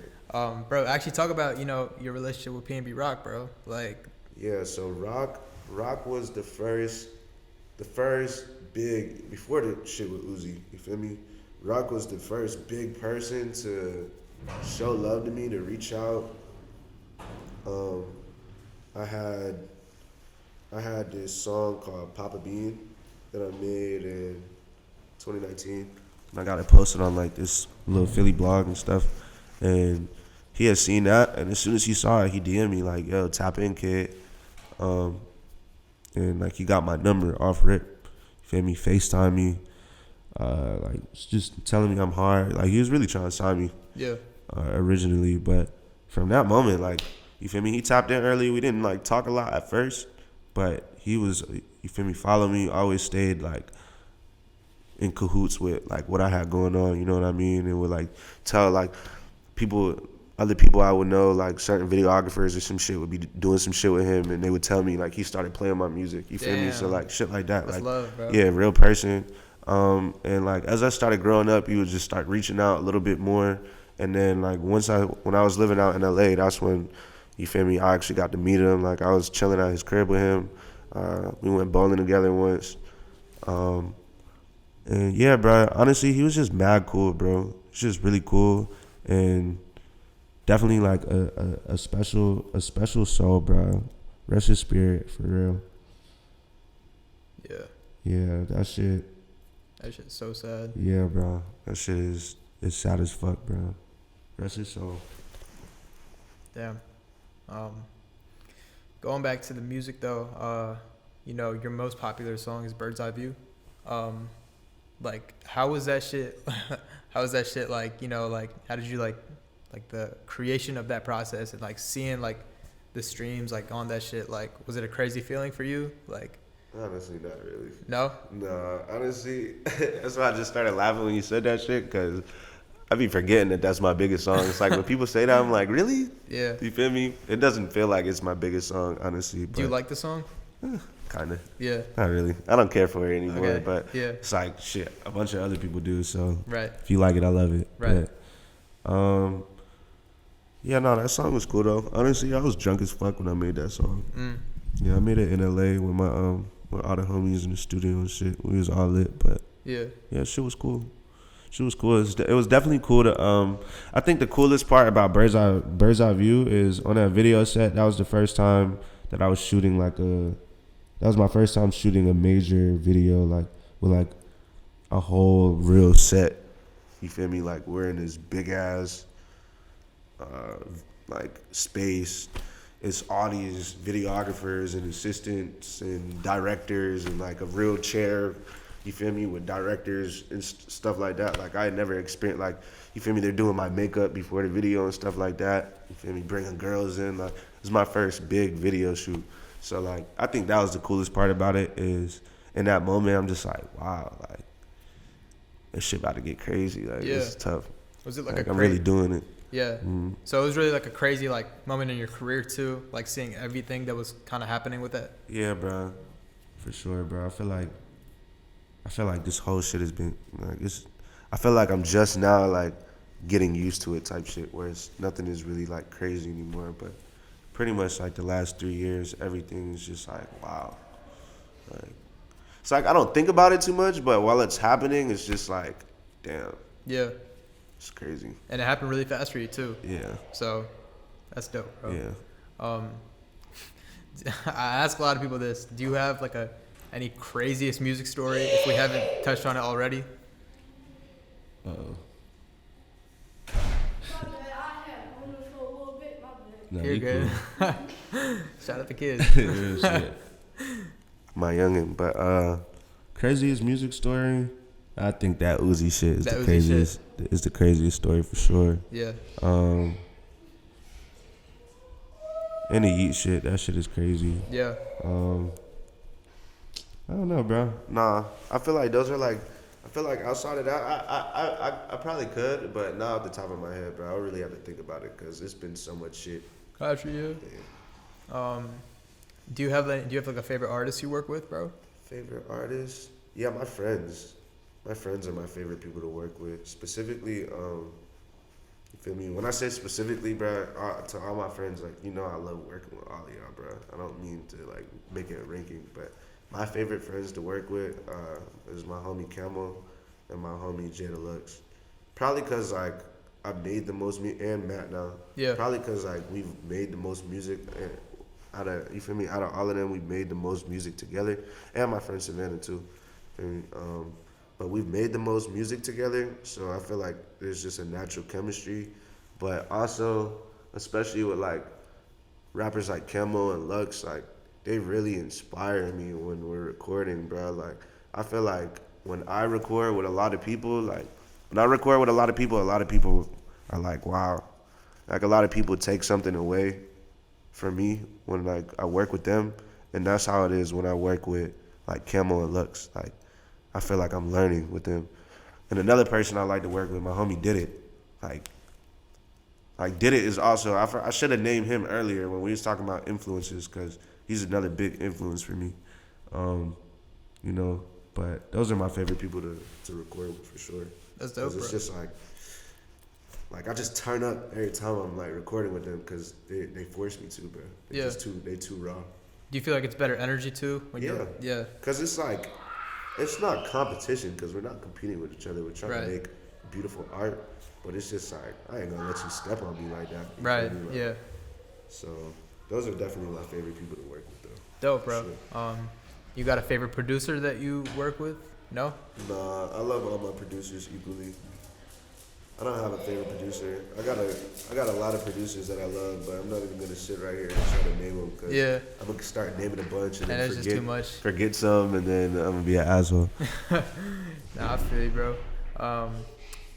Bro, actually talk about, your relationship with PnB Rock, bro. Like. Yeah, so Rock was the first big, before the shit with Uzi, you feel me? Rock was the first big person to show love to me, to reach out. I had this song called Papa Bean that I made in 2019. And I got it posted on like this little Philly blog and stuff. And he had seen that, and as soon as he saw it, he DM'd me like, yo, tap in, kid. And like he got my number off rip. Feel me? FaceTime me. Like just telling me I'm hard. Like he was really trying to sign me. Yeah. Originally, but from that moment, like, you feel me? He tapped in early. We didn't like talk a lot at first, but he was, you feel me? Follow me. Always stayed like in cahoots with like what I had going on. You know what I mean? And would like tell like other people I would know, like certain videographers or some shit would be doing some shit with him, and they would tell me like he started playing my music. You feel me? So like shit like that. That's like love, bro. Yeah, real person. And like as I started growing up, he would just start reaching out a little bit more. And then like when I was living out in LA, that's when, you feel me, I actually got to meet him. Like I was chilling at his crib with him. We went bowling together once. And yeah, bro, honestly, he was just mad cool, bro. He's just really cool. And definitely like a special soul, bro. Rest his spirit, for real. Yeah. Yeah, that shit. That shit's so sad. Yeah, bro. That shit is sad as fuck, bro. Rest his soul. Damn. Going back to the music though, your most popular song is Bird's Eye View. Like how was that shit? How was that shit like? Like how did you like the creation of that process and like seeing like the streams like on that shit? Like was it a crazy feeling for you? Like honestly, not really. No? No, honestly, that's why I just started laughing when you said that shit, because I be forgetting that that's my biggest song. It's like when people say that, I'm like, really? Yeah. You feel me? It doesn't feel like it's my biggest song, honestly. Do you like the song? Kind of. Yeah. Not really. I don't care for it anymore, okay. But yeah. It's like, shit, a bunch of other people do, so right. If you like it, I love it. Right. But, yeah, no, that song was cool, though. Honestly, I was drunk as fuck when I made that song. Yeah, I made it in LA with my with all the homies in the studio and shit. We was all lit, but yeah, shit was cool. She was cool. It was definitely cool to I think the coolest part about Bird's Eye View is on that video set. That was the first time that I was shooting that was my first time shooting a major video like with like a whole real set. You feel me? Like we're in this big ass like space. It's all these videographers and assistants and directors and like a real chair, you feel me, with directors and stuff like that. Like I had never experienced, like, you feel me, they're doing my makeup before the video and stuff like that. You feel me, bringing girls in. Like, it was my first big video shoot. So like, I think that was the coolest part about it is in that moment, I'm just like, wow, like, this shit about to get crazy. Like, Yeah. This is tough. Was it like I'm really doing it. Yeah. So it was really like a crazy like moment in your career too, like seeing everything that was kind of happening with that. Yeah, bro. For sure, bro. I feel like this whole shit has been like I feel like I'm just now like getting used to it type shit, whereas nothing is really like crazy anymore. But pretty much like the last 3 years, everything is just like wow. Like it's like I don't think about it too much, but while it's happening, it's just like damn. Yeah. It's crazy. And it happened really fast for you too. Yeah. So that's dope, bro. Yeah. I ask a lot of people this. Do you have like any craziest music story if we haven't touched on it already? Uh-oh. No, you're good. Cool. Shout out the kids. My youngin', but craziest music story. I think that Uzi shit is the craziest. Is the craziest story for sure. Yeah. And the Yeat shit, that shit is crazy. Yeah. I don't know, bro. Nah, I feel like those are like. I feel like outside of that, I probably could, but not off the top of my head, bro. I really have to think about it because it's been so much shit. Gotcha, yeah. Do you have like a favorite artist you work with, bro? Favorite artist? Yeah, my friends. My friends are my favorite people to work with. Specifically, you feel me? When I say specifically, bro, to all my friends, like, you know I love working with all of y'all, bro. I don't mean to, like, make it a ranking, but my favorite friends to work with is my homie Camel and my homie J Deluxe. Probably because, like, I made the most music, and Matt now. Yeah. Probably because, like, we've made the most music out of, you feel me? Out of all of them, we've made the most music together. And my friend Savannah, too. But we've made the most music together, so I feel like there's just a natural chemistry. But also, especially with like rappers like Kemo and Lux, like they really inspire me when we're recording, bro. Like I feel like when I record with a lot of people, a lot of people are like, wow. Like a lot of people take something away from me when like I work with them, and that's how it is when I work with like Kemo and Lux. Like I feel like I'm learning with them. And another person I like to work with, my homie Did It. Like Did It is also, I should have named him earlier when we was talking about influences because he's another big influence for me. You know, but those are my favorite people to record with for sure. That's dope, bro. It's just like I just turn up every time I'm like recording with them because they force me to, bro. They too raw. Do you feel like it's better energy too? Yeah. Because it's like, it's not competition because we're not competing with each other. We're trying to make beautiful art, but it's just like, I ain't gonna let you step on me like that. Right, yeah. So those are definitely my favorite people to work with though. Dope, bro. Sure. You got a favorite producer that you work with? No? Nah, I love all my producers equally. I don't have a favorite producer. I got a lot of producers that I love, but I'm not even gonna sit right here and try to name them because I'm gonna start naming a bunch and then it's just too much. Forget some, and then I'm gonna be an asshole. Nah, I feel you, bro.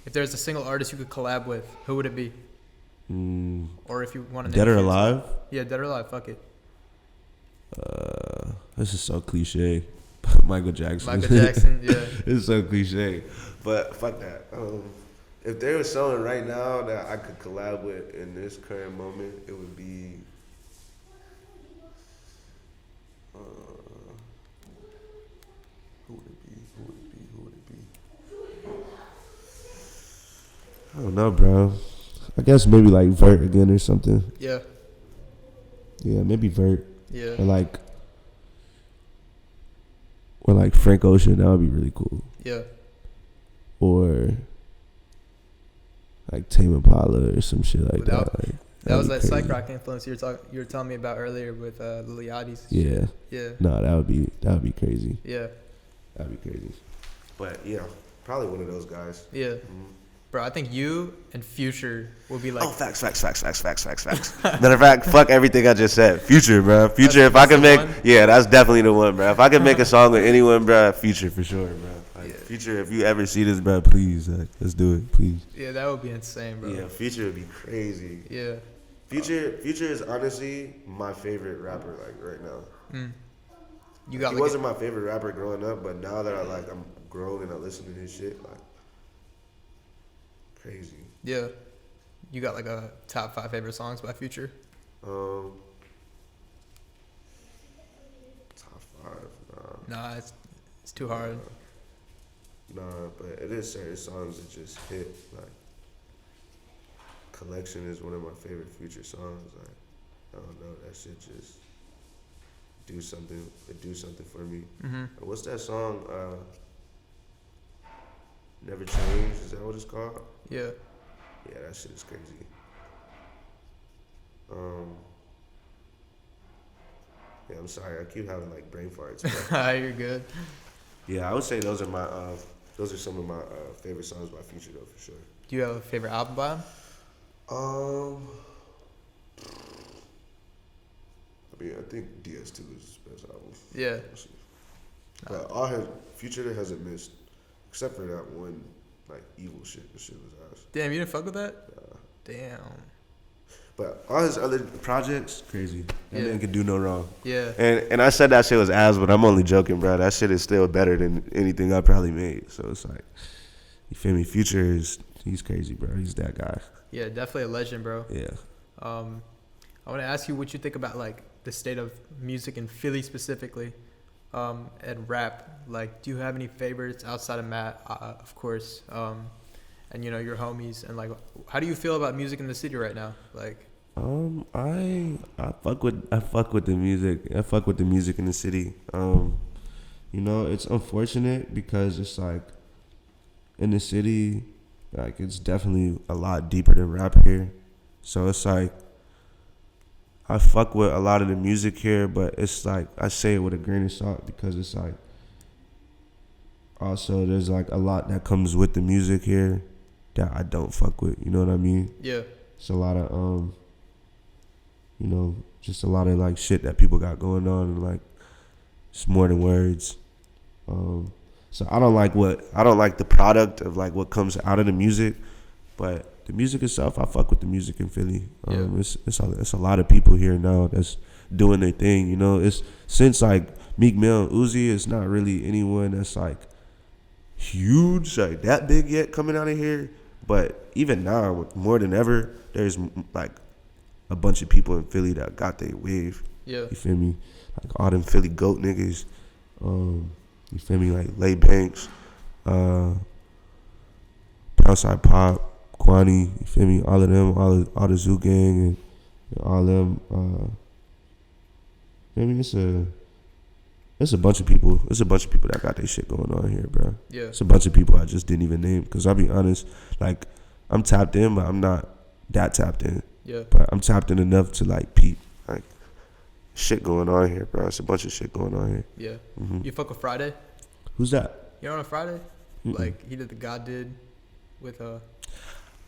If there's a single artist you could collab with, who would it be? Or if you want to Dead or Alive? Yeah, Dead or Alive. Fuck it. This is so cliche. Michael Jackson. Yeah. It's so cliche, but fuck that. If there was someone right now that I could collab with in this current moment, it would be who would it be? I don't know, bro. I guess maybe like Vert again or something. Yeah. Yeah, maybe Vert. Yeah. Or like Frank Ocean, that would be really cool. Yeah. Or like Tame Impala or some shit like Without- that. Like, That was that'd that be psych crazy. rock influence you were telling me about earlier with Lil Yachty's. Yeah. Yeah. No, that would be crazy. Yeah. That'd be crazy. But yeah, probably one of those guys. Yeah. Bro, I think you and Future will be like. Oh, facts. Matter of fact, fuck everything I just said. Future, bro. Future, if I That's can the make, one? yeah, that's definitely the one, bro. If I can make a song with anyone, bro, Future for sure, bro. Like, Yeah. Future, if you ever see this, bro, please, let's do it, please. Yeah, that would be insane, bro. Yeah, Future would be crazy. Yeah. Future is honestly my favorite rapper, like right now. You got He like. wasn't my favorite rapper growing up, but now that I'm grown and I listen to his shit, like crazy. Yeah. You got like a top 5 favorite songs by Future? Top 5, Nah, it's too hard. nah, but it is certain songs that just hit. Like Collection is one of my favorite Future songs. Like I don't know, that shit just do something. It do something for me. Mm-hmm. What's that song? Never Change. Is that what it's called? Yeah. Yeah, that shit is crazy. Yeah, I'm sorry. I keep having like brain farts. but- You're good. yeah, I would say those are some of my favorite songs by Future though, for sure. Do you have a favorite album by him? I mean, I think DS2 is his best album. Yeah. But all his Future hasn't missed, except for that one like evil shit. The shit was ass. Damn, you didn't fuck with that? Damn. But all his other projects, crazy. That Yeah. man can do no wrong. Yeah. And I said that shit was ass, but I'm only joking, bro. That shit is still better than anything I probably made. So it's like, you feel me? Future he's crazy, bro. He's that guy. Yeah, definitely a legend, bro. Yeah. I want to ask you what you think about like the state of music in Philly specifically, and rap. Like, do you have any favorites outside of Matt, of course, and your homies, and like, how do you feel about music in the city right now? Like, I fuck with the music. I fuck with the music in the city. It's unfortunate because it's like in the city, like it's definitely a lot deeper than rap here. So it's like I fuck with a lot of the music here, but it's like I say it with a grain of salt because it's like also there's like a lot that comes with the music here that I don't fuck with. You know what I mean? yeah, It's a lot of just a lot of like shit that people got going on, and like it's more than words. So I don't like the product of like what comes out of the music, but the music itself, I fuck with the music in Philly. It's a lot of people here now that's doing their thing. It's since like Meek Mill, Uzi, it's not really anyone that's like huge, like that big yet coming out of here. But even now, more than ever, there's like a bunch of people in Philly that got their wave. yeah, You feel me? Like all them Philly goat niggas. You feel me? Like Lay Banks, Outside Pop, Kwani. You feel me? All of them, all the Zoo Gang, and all them. It's a bunch of people. It's a bunch of people that got their shit going on here, bro. yeah, It's a bunch of people I just didn't even name. Cause I'll be honest, like I'm tapped in, but I'm not that tapped in. yeah. But I'm tapped in enough to like peep. Like shit going on here, bro. It's a bunch of shit going on here. Yeah. Mhm. You fuck with Friday? Who's that? You know on a Friday? Mm-mm. Like he did the God did with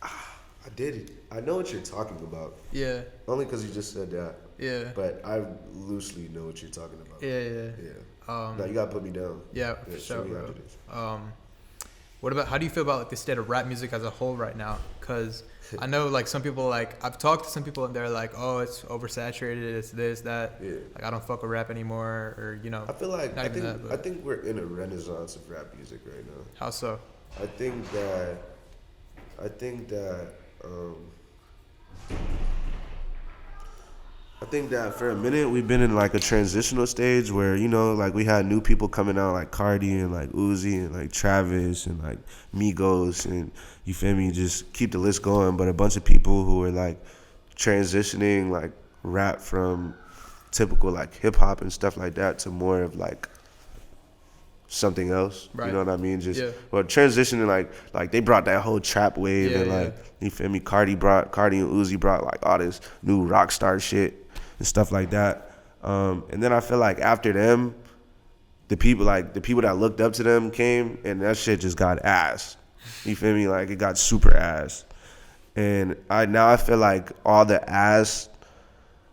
I did it. I know what you're talking about. yeah, Only because you just said that. yeah, But I loosely know what you're talking about. yeah. Yeah. No, you gotta put me down. Yeah, Yeah, for show sure, me bro. after this. What about, how do you feel about like the state of rap music as a whole right now? Because I know like some people, like I've talked to some people and they're like, oh, it's oversaturated, it's this, that. Yeah. Like I don't fuck with rap anymore, or I feel like not even that, but I think we're in a renaissance of rap music right now. how so? I think that for a minute we've been in like a transitional stage where like we had new people coming out like Cardi and like Uzi and like Travis and like Migos and you feel me, just keep the list going. But a bunch of people who are like transitioning like rap from typical like hip hop and stuff like that to more of like something else. Right. You know what I mean? Just Yeah. well, transitioning like they brought that whole trap wave Yeah, and like you feel me? Cardi and Uzi brought like all this new rock star shit and stuff like that. And then I feel like after them, the people that looked up to them came and that shit just got ass. You feel me? Like it got super ass. And I feel like all the ass,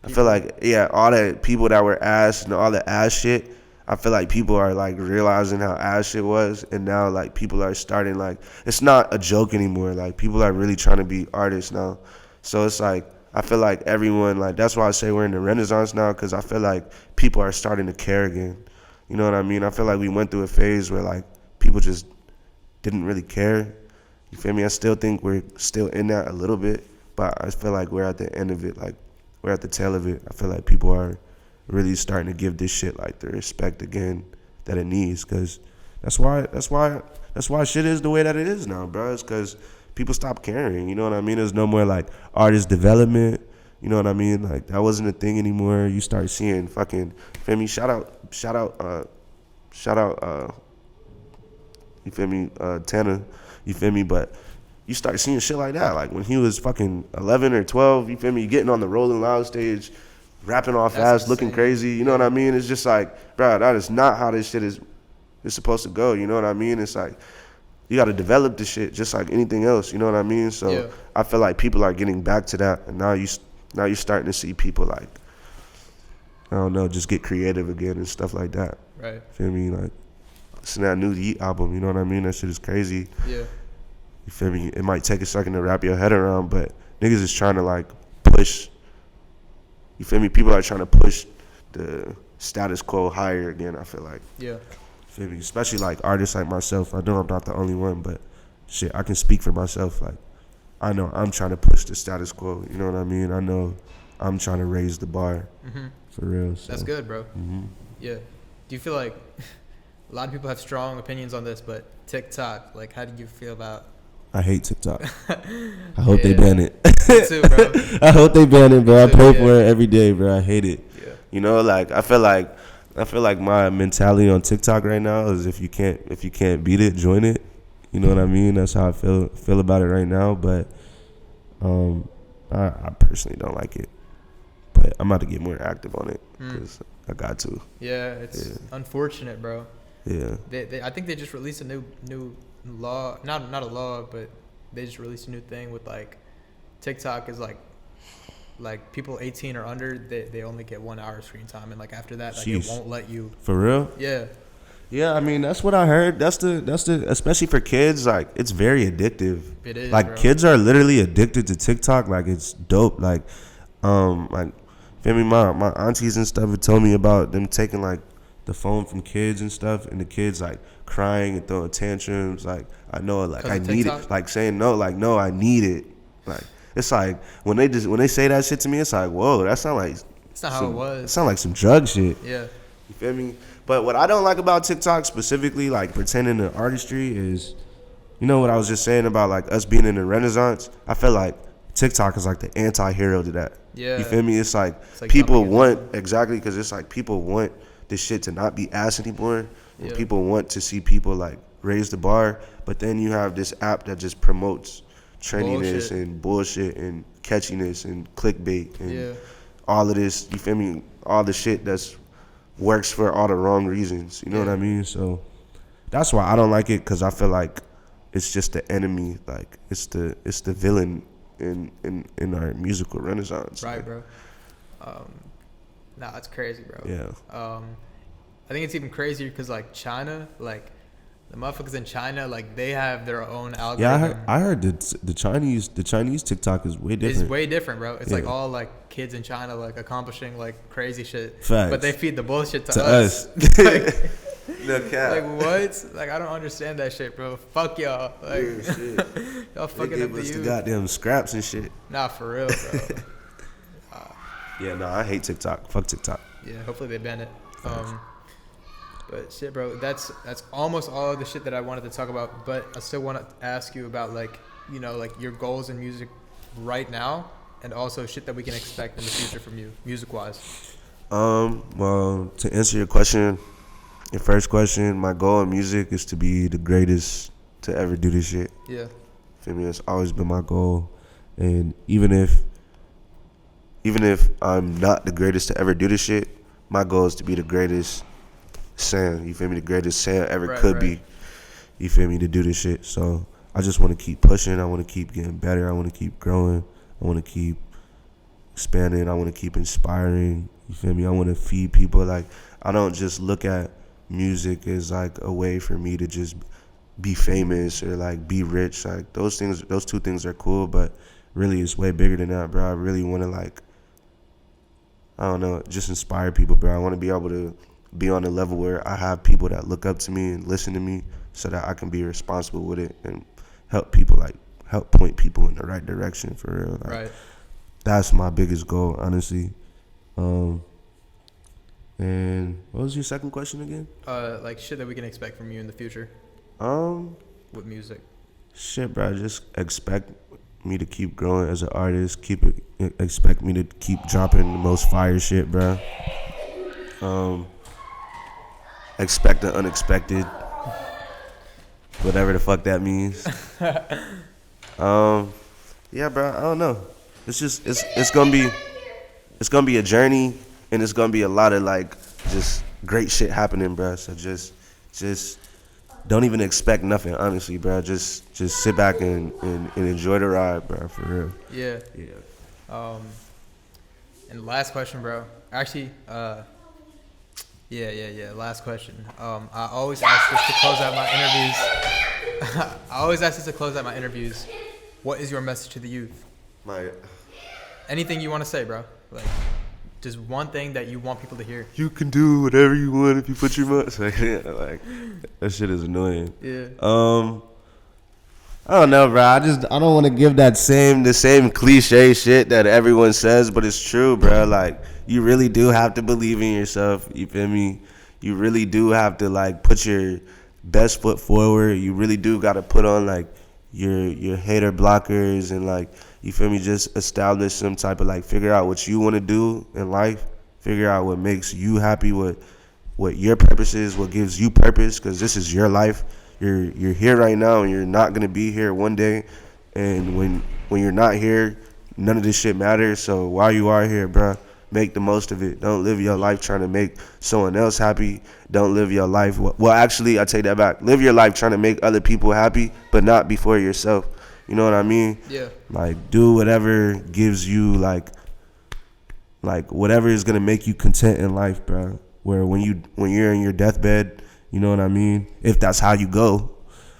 I feel like all the people that were ass and all the ass shit, I feel like people are like realizing how ass shit was, and now like people are starting like it's not a joke anymore. Like people are really trying to be artists now. So it's like I feel like everyone like that's why I say we're in the renaissance now, because I feel like people are starting to care again. You know what I mean? I feel like we went through a phase where like people just didn't really care. You feel me? I still think we're still in that a little bit, but I feel like we're at the end of it. Like we're at the tail of it. I feel like people are really starting to give this shit like the respect again that it needs, because that's why shit is the way that it is now, bro. It's because people stop caring. You know what I mean? There's no more like artist development. You know what I mean? Like that wasn't a thing anymore. You start seeing fucking, feel me? Shout out. You feel me? Tanner. You feel me? But you start seeing shit like that. Like when he was fucking 11 or 12. You feel me? Getting on the Rolling Loud stage, rapping all fast, looking crazy. You know what I mean? It's just like, bro, that is not how this shit is supposed to go. You know what I mean? It's like you got to develop this shit just like anything else. You know what I mean? So I feel like people are getting back to that, and now you're starting to see people like, I don't know, just get creative again and stuff like that. Right. Feel me? Like listen to that new Yeat album. You know what I mean? That shit is crazy. Yeah. You feel me? It might take a second to wrap your head around, but niggas is trying to like push. You feel me? People are trying to push the status quo higher again, I feel like. Yeah. Feel me? Especially like artists like myself. I know I'm not the only one, but shit, I can speak for myself. Like, I know I'm trying to push the status quo. You know what I mean? I know I'm trying to raise the bar. Mm-hmm. For real. So. That's good, bro. Mm-hmm. Yeah. Do you feel like a lot of people have strong opinions on this, but TikTok, like, how do you feel about? I hate TikTok. I hope they ban it. Me too, bro. I hope they ban it, bro. I pray for it every day, bro. I hate it. Yeah. You know, like I feel like my mentality on TikTok right now is if you can't beat it, join it. You know what I mean? That's how I feel about it right now. But I personally don't like it. But I'm about to get more active on it because I got to. Yeah, it's unfortunate, bro. Yeah. I think they just released a new law, not a law, but they just released a new thing with like TikTok is like people 18 or under, they only get 1 hour screen time, and like after that, like it won't let you. For real? Yeah. Yeah, I mean that's what I heard. That's the especially for kids, like it's very addictive. It is. Like bro. kids are literally addicted to TikTok. Like it's dope. Like feel me, my aunties and stuff have told me about them taking like the phone from kids and stuff, and the kids like crying and throwing tantrums. Like I know, like I need it. Like saying no, like no, I need it. Like it's like when they say that shit to me, it's like whoa, that sound like it's not how it was. It sound like some drug shit. Yeah. You feel me? But what I don't like about TikTok specifically, like pretending to artistry, is, you know what I was just saying about like us being in the Renaissance. I feel like TikTok is like the anti-hero to that. Yeah. You feel me? It's like people want exactly because it's like people want this shit to not be ass anymore. And people want to see people like raise the bar. But then you have this app that just promotes trendiness and bullshit and catchiness and clickbait and all of this. You feel me? All the shit that's works for all the wrong reasons. You know what I mean? So that's why I don't like it, because I feel like it's just the enemy. Like it's the villain in our musical renaissance. Right, bro. Nah, it's crazy, bro. Yeah. I think it's even crazier because like China, like the motherfuckers in China, like they have their own algorithm. Yeah, I heard the Chinese TikTok is way different. It's way different, bro. It's like all like kids in China like accomplishing like crazy shit. Facts. But they feed the bullshit to us. Like, no cap. Like what? Like I don't understand that shit, bro. Fuck y'all. Like y'all fucking up the youth. The goddamn scraps and shit. Nah, for real, bro. Yeah, no, I hate TikTok. Fuck TikTok. Yeah, hopefully they ban it. But shit, bro, that's almost all of the shit that I wanted to talk about. But I still want to ask you about like, you know, like your goals in music right now, and also shit that we can expect in the future from you, music wise. Well, to answer your question, Your first question, my goal in music is to be the greatest to ever do this shit. Yeah. Feel me? It's always been my goal. And even if I'm not the greatest to ever do this shit, my goal is to be the greatest Sam. You feel me? The greatest Sam ever could be. You feel me? To do this shit. So I just want to keep pushing. I want to keep getting better. I want to keep growing. I want to keep expanding. I want to keep inspiring. You feel me? I want to feed people. Like, I don't just look at music as like a way for me to just be famous or like be rich. Like those two things are cool, but really it's way bigger than that, bro. I really want to like, I don't know, just inspire people, bro. I want to be able to be on a level where I have people that look up to me and listen to me so that I can be responsible with it and help point people in the right direction, for real. Like, Right. That's my biggest goal, honestly. And what was your second question again? Like shit that we can expect from you in the future with music. Shit, bro. Just expect me to keep growing as an artist. Expect me to keep dropping the most fire shit, bro. Expect the unexpected, whatever the fuck that means. Yeah, bro. I don't know. It's gonna be a journey, and it's gonna be a lot of like just great shit happening, bro. So just don't even expect nothing, honestly, bro. Just sit back and enjoy the ride, bro. For real. Yeah. Yeah. And last question, bro. Actually, last question. I always ask this to close out my interviews. I always ask this to close out my interviews. What is your message to the youth? Anything you want to say, bro. Like, just one thing that you want people to hear. You can do whatever you want if you put your mind. Like, that shit is annoying. Yeah. I don't know, bro. I don't want to give the same cliche shit that everyone says, but it's true, bro. Like, you really do have to believe in yourself. You feel me? You really do have to like put your best foot forward. You really do got to put on like your hater blockers and like, you feel me? Just establish some type of like, figure out what you want to do in life. Figure out what makes you happy, what your purpose is, what gives you purpose, because this is your life. You're here right now, and you're not gonna be here one day. And when you're not here, none of this shit matters. So while you are here, bro, make the most of it. Don't live your life trying to make someone else happy. Don't live your life. Well, actually, I take that back. Live your life trying to make other people happy, but not before yourself. You know what I mean? Yeah. Like, do whatever gives you like whatever is gonna make you content in life, bro. Where when you're in your deathbed, you know what I mean? If that's how you go.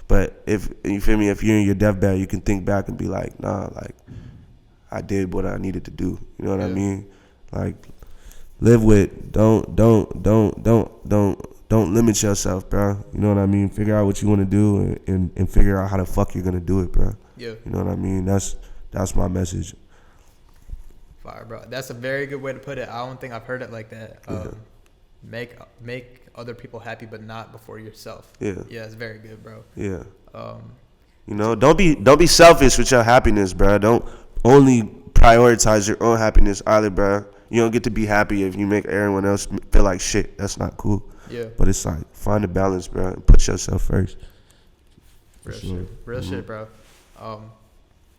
But if you feel me, if you're in your deathbed, you can think back and be like, nah, like I did what I needed to do. You know what I mean? Like, live with don't limit yourself, bro. You know what I mean? Figure out what you want to do and figure out how the fuck you're gonna do it, bro. Yeah. You know what I mean? That's my Fire, bro. That's a very good way to put it. I don't think I've heard it like that. Make other people happy, but not before yourself. Yeah. Yeah, it's very good, bro. Yeah. You know, don't be selfish with your happiness, bro. Don't only prioritize your own happiness either, bro. You don't get to be happy if you make everyone else feel like shit. That's not cool. Yeah. But it's like, find a balance, bro, and put yourself first. Real shit, bro.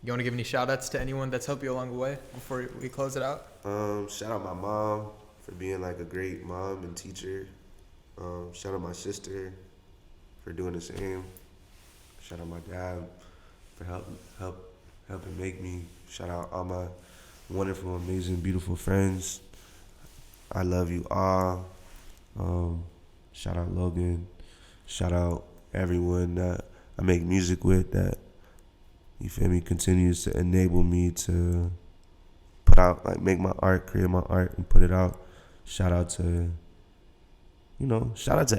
You want to give any shout outs to anyone that's helped you along the way before we close it out? Shout out my mom for being like a great mom and teacher. Shout out my sister for doing the same. Shout out my dad for helping make me. Shout out all my wonderful, amazing, beautiful friends. I love you all. Shout out Logan. Shout out everyone that I make music with that, you feel me, continues to enable me to put out, like, make my art, create my art, and put it out. Shout out to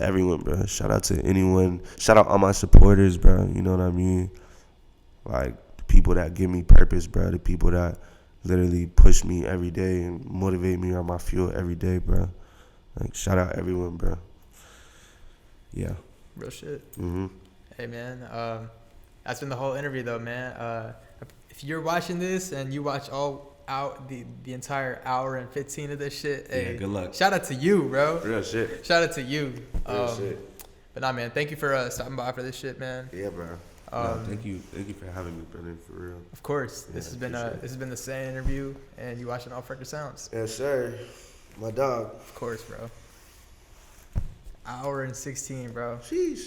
everyone, bro. Shout out to anyone. Shout out all my supporters, bro. You know what I mean? Like, the people that give me purpose, bro. The people that literally push me every day and motivate me on my fuel every day, bro. Like, shout out everyone, bro. Yeah. Real shit. Mm-hmm. Hey, man. That's been the whole interview, though, man. If you're watching this and you watch all the entire hour and 15 of this shit. Hey, Yeah, good luck. Shout out to you, bro. Real shit. Shout out to you. Real shit. But nah, man, thank you for stopping by for this shit, man. Yeah, bro. Thank you for having me, Brennan, for real. Of course, Yeah, this has been the same interview, and you watching Off Record Sounds. Yes, sir. My dog. Of course, bro. Hour and 16, bro. Sheesh.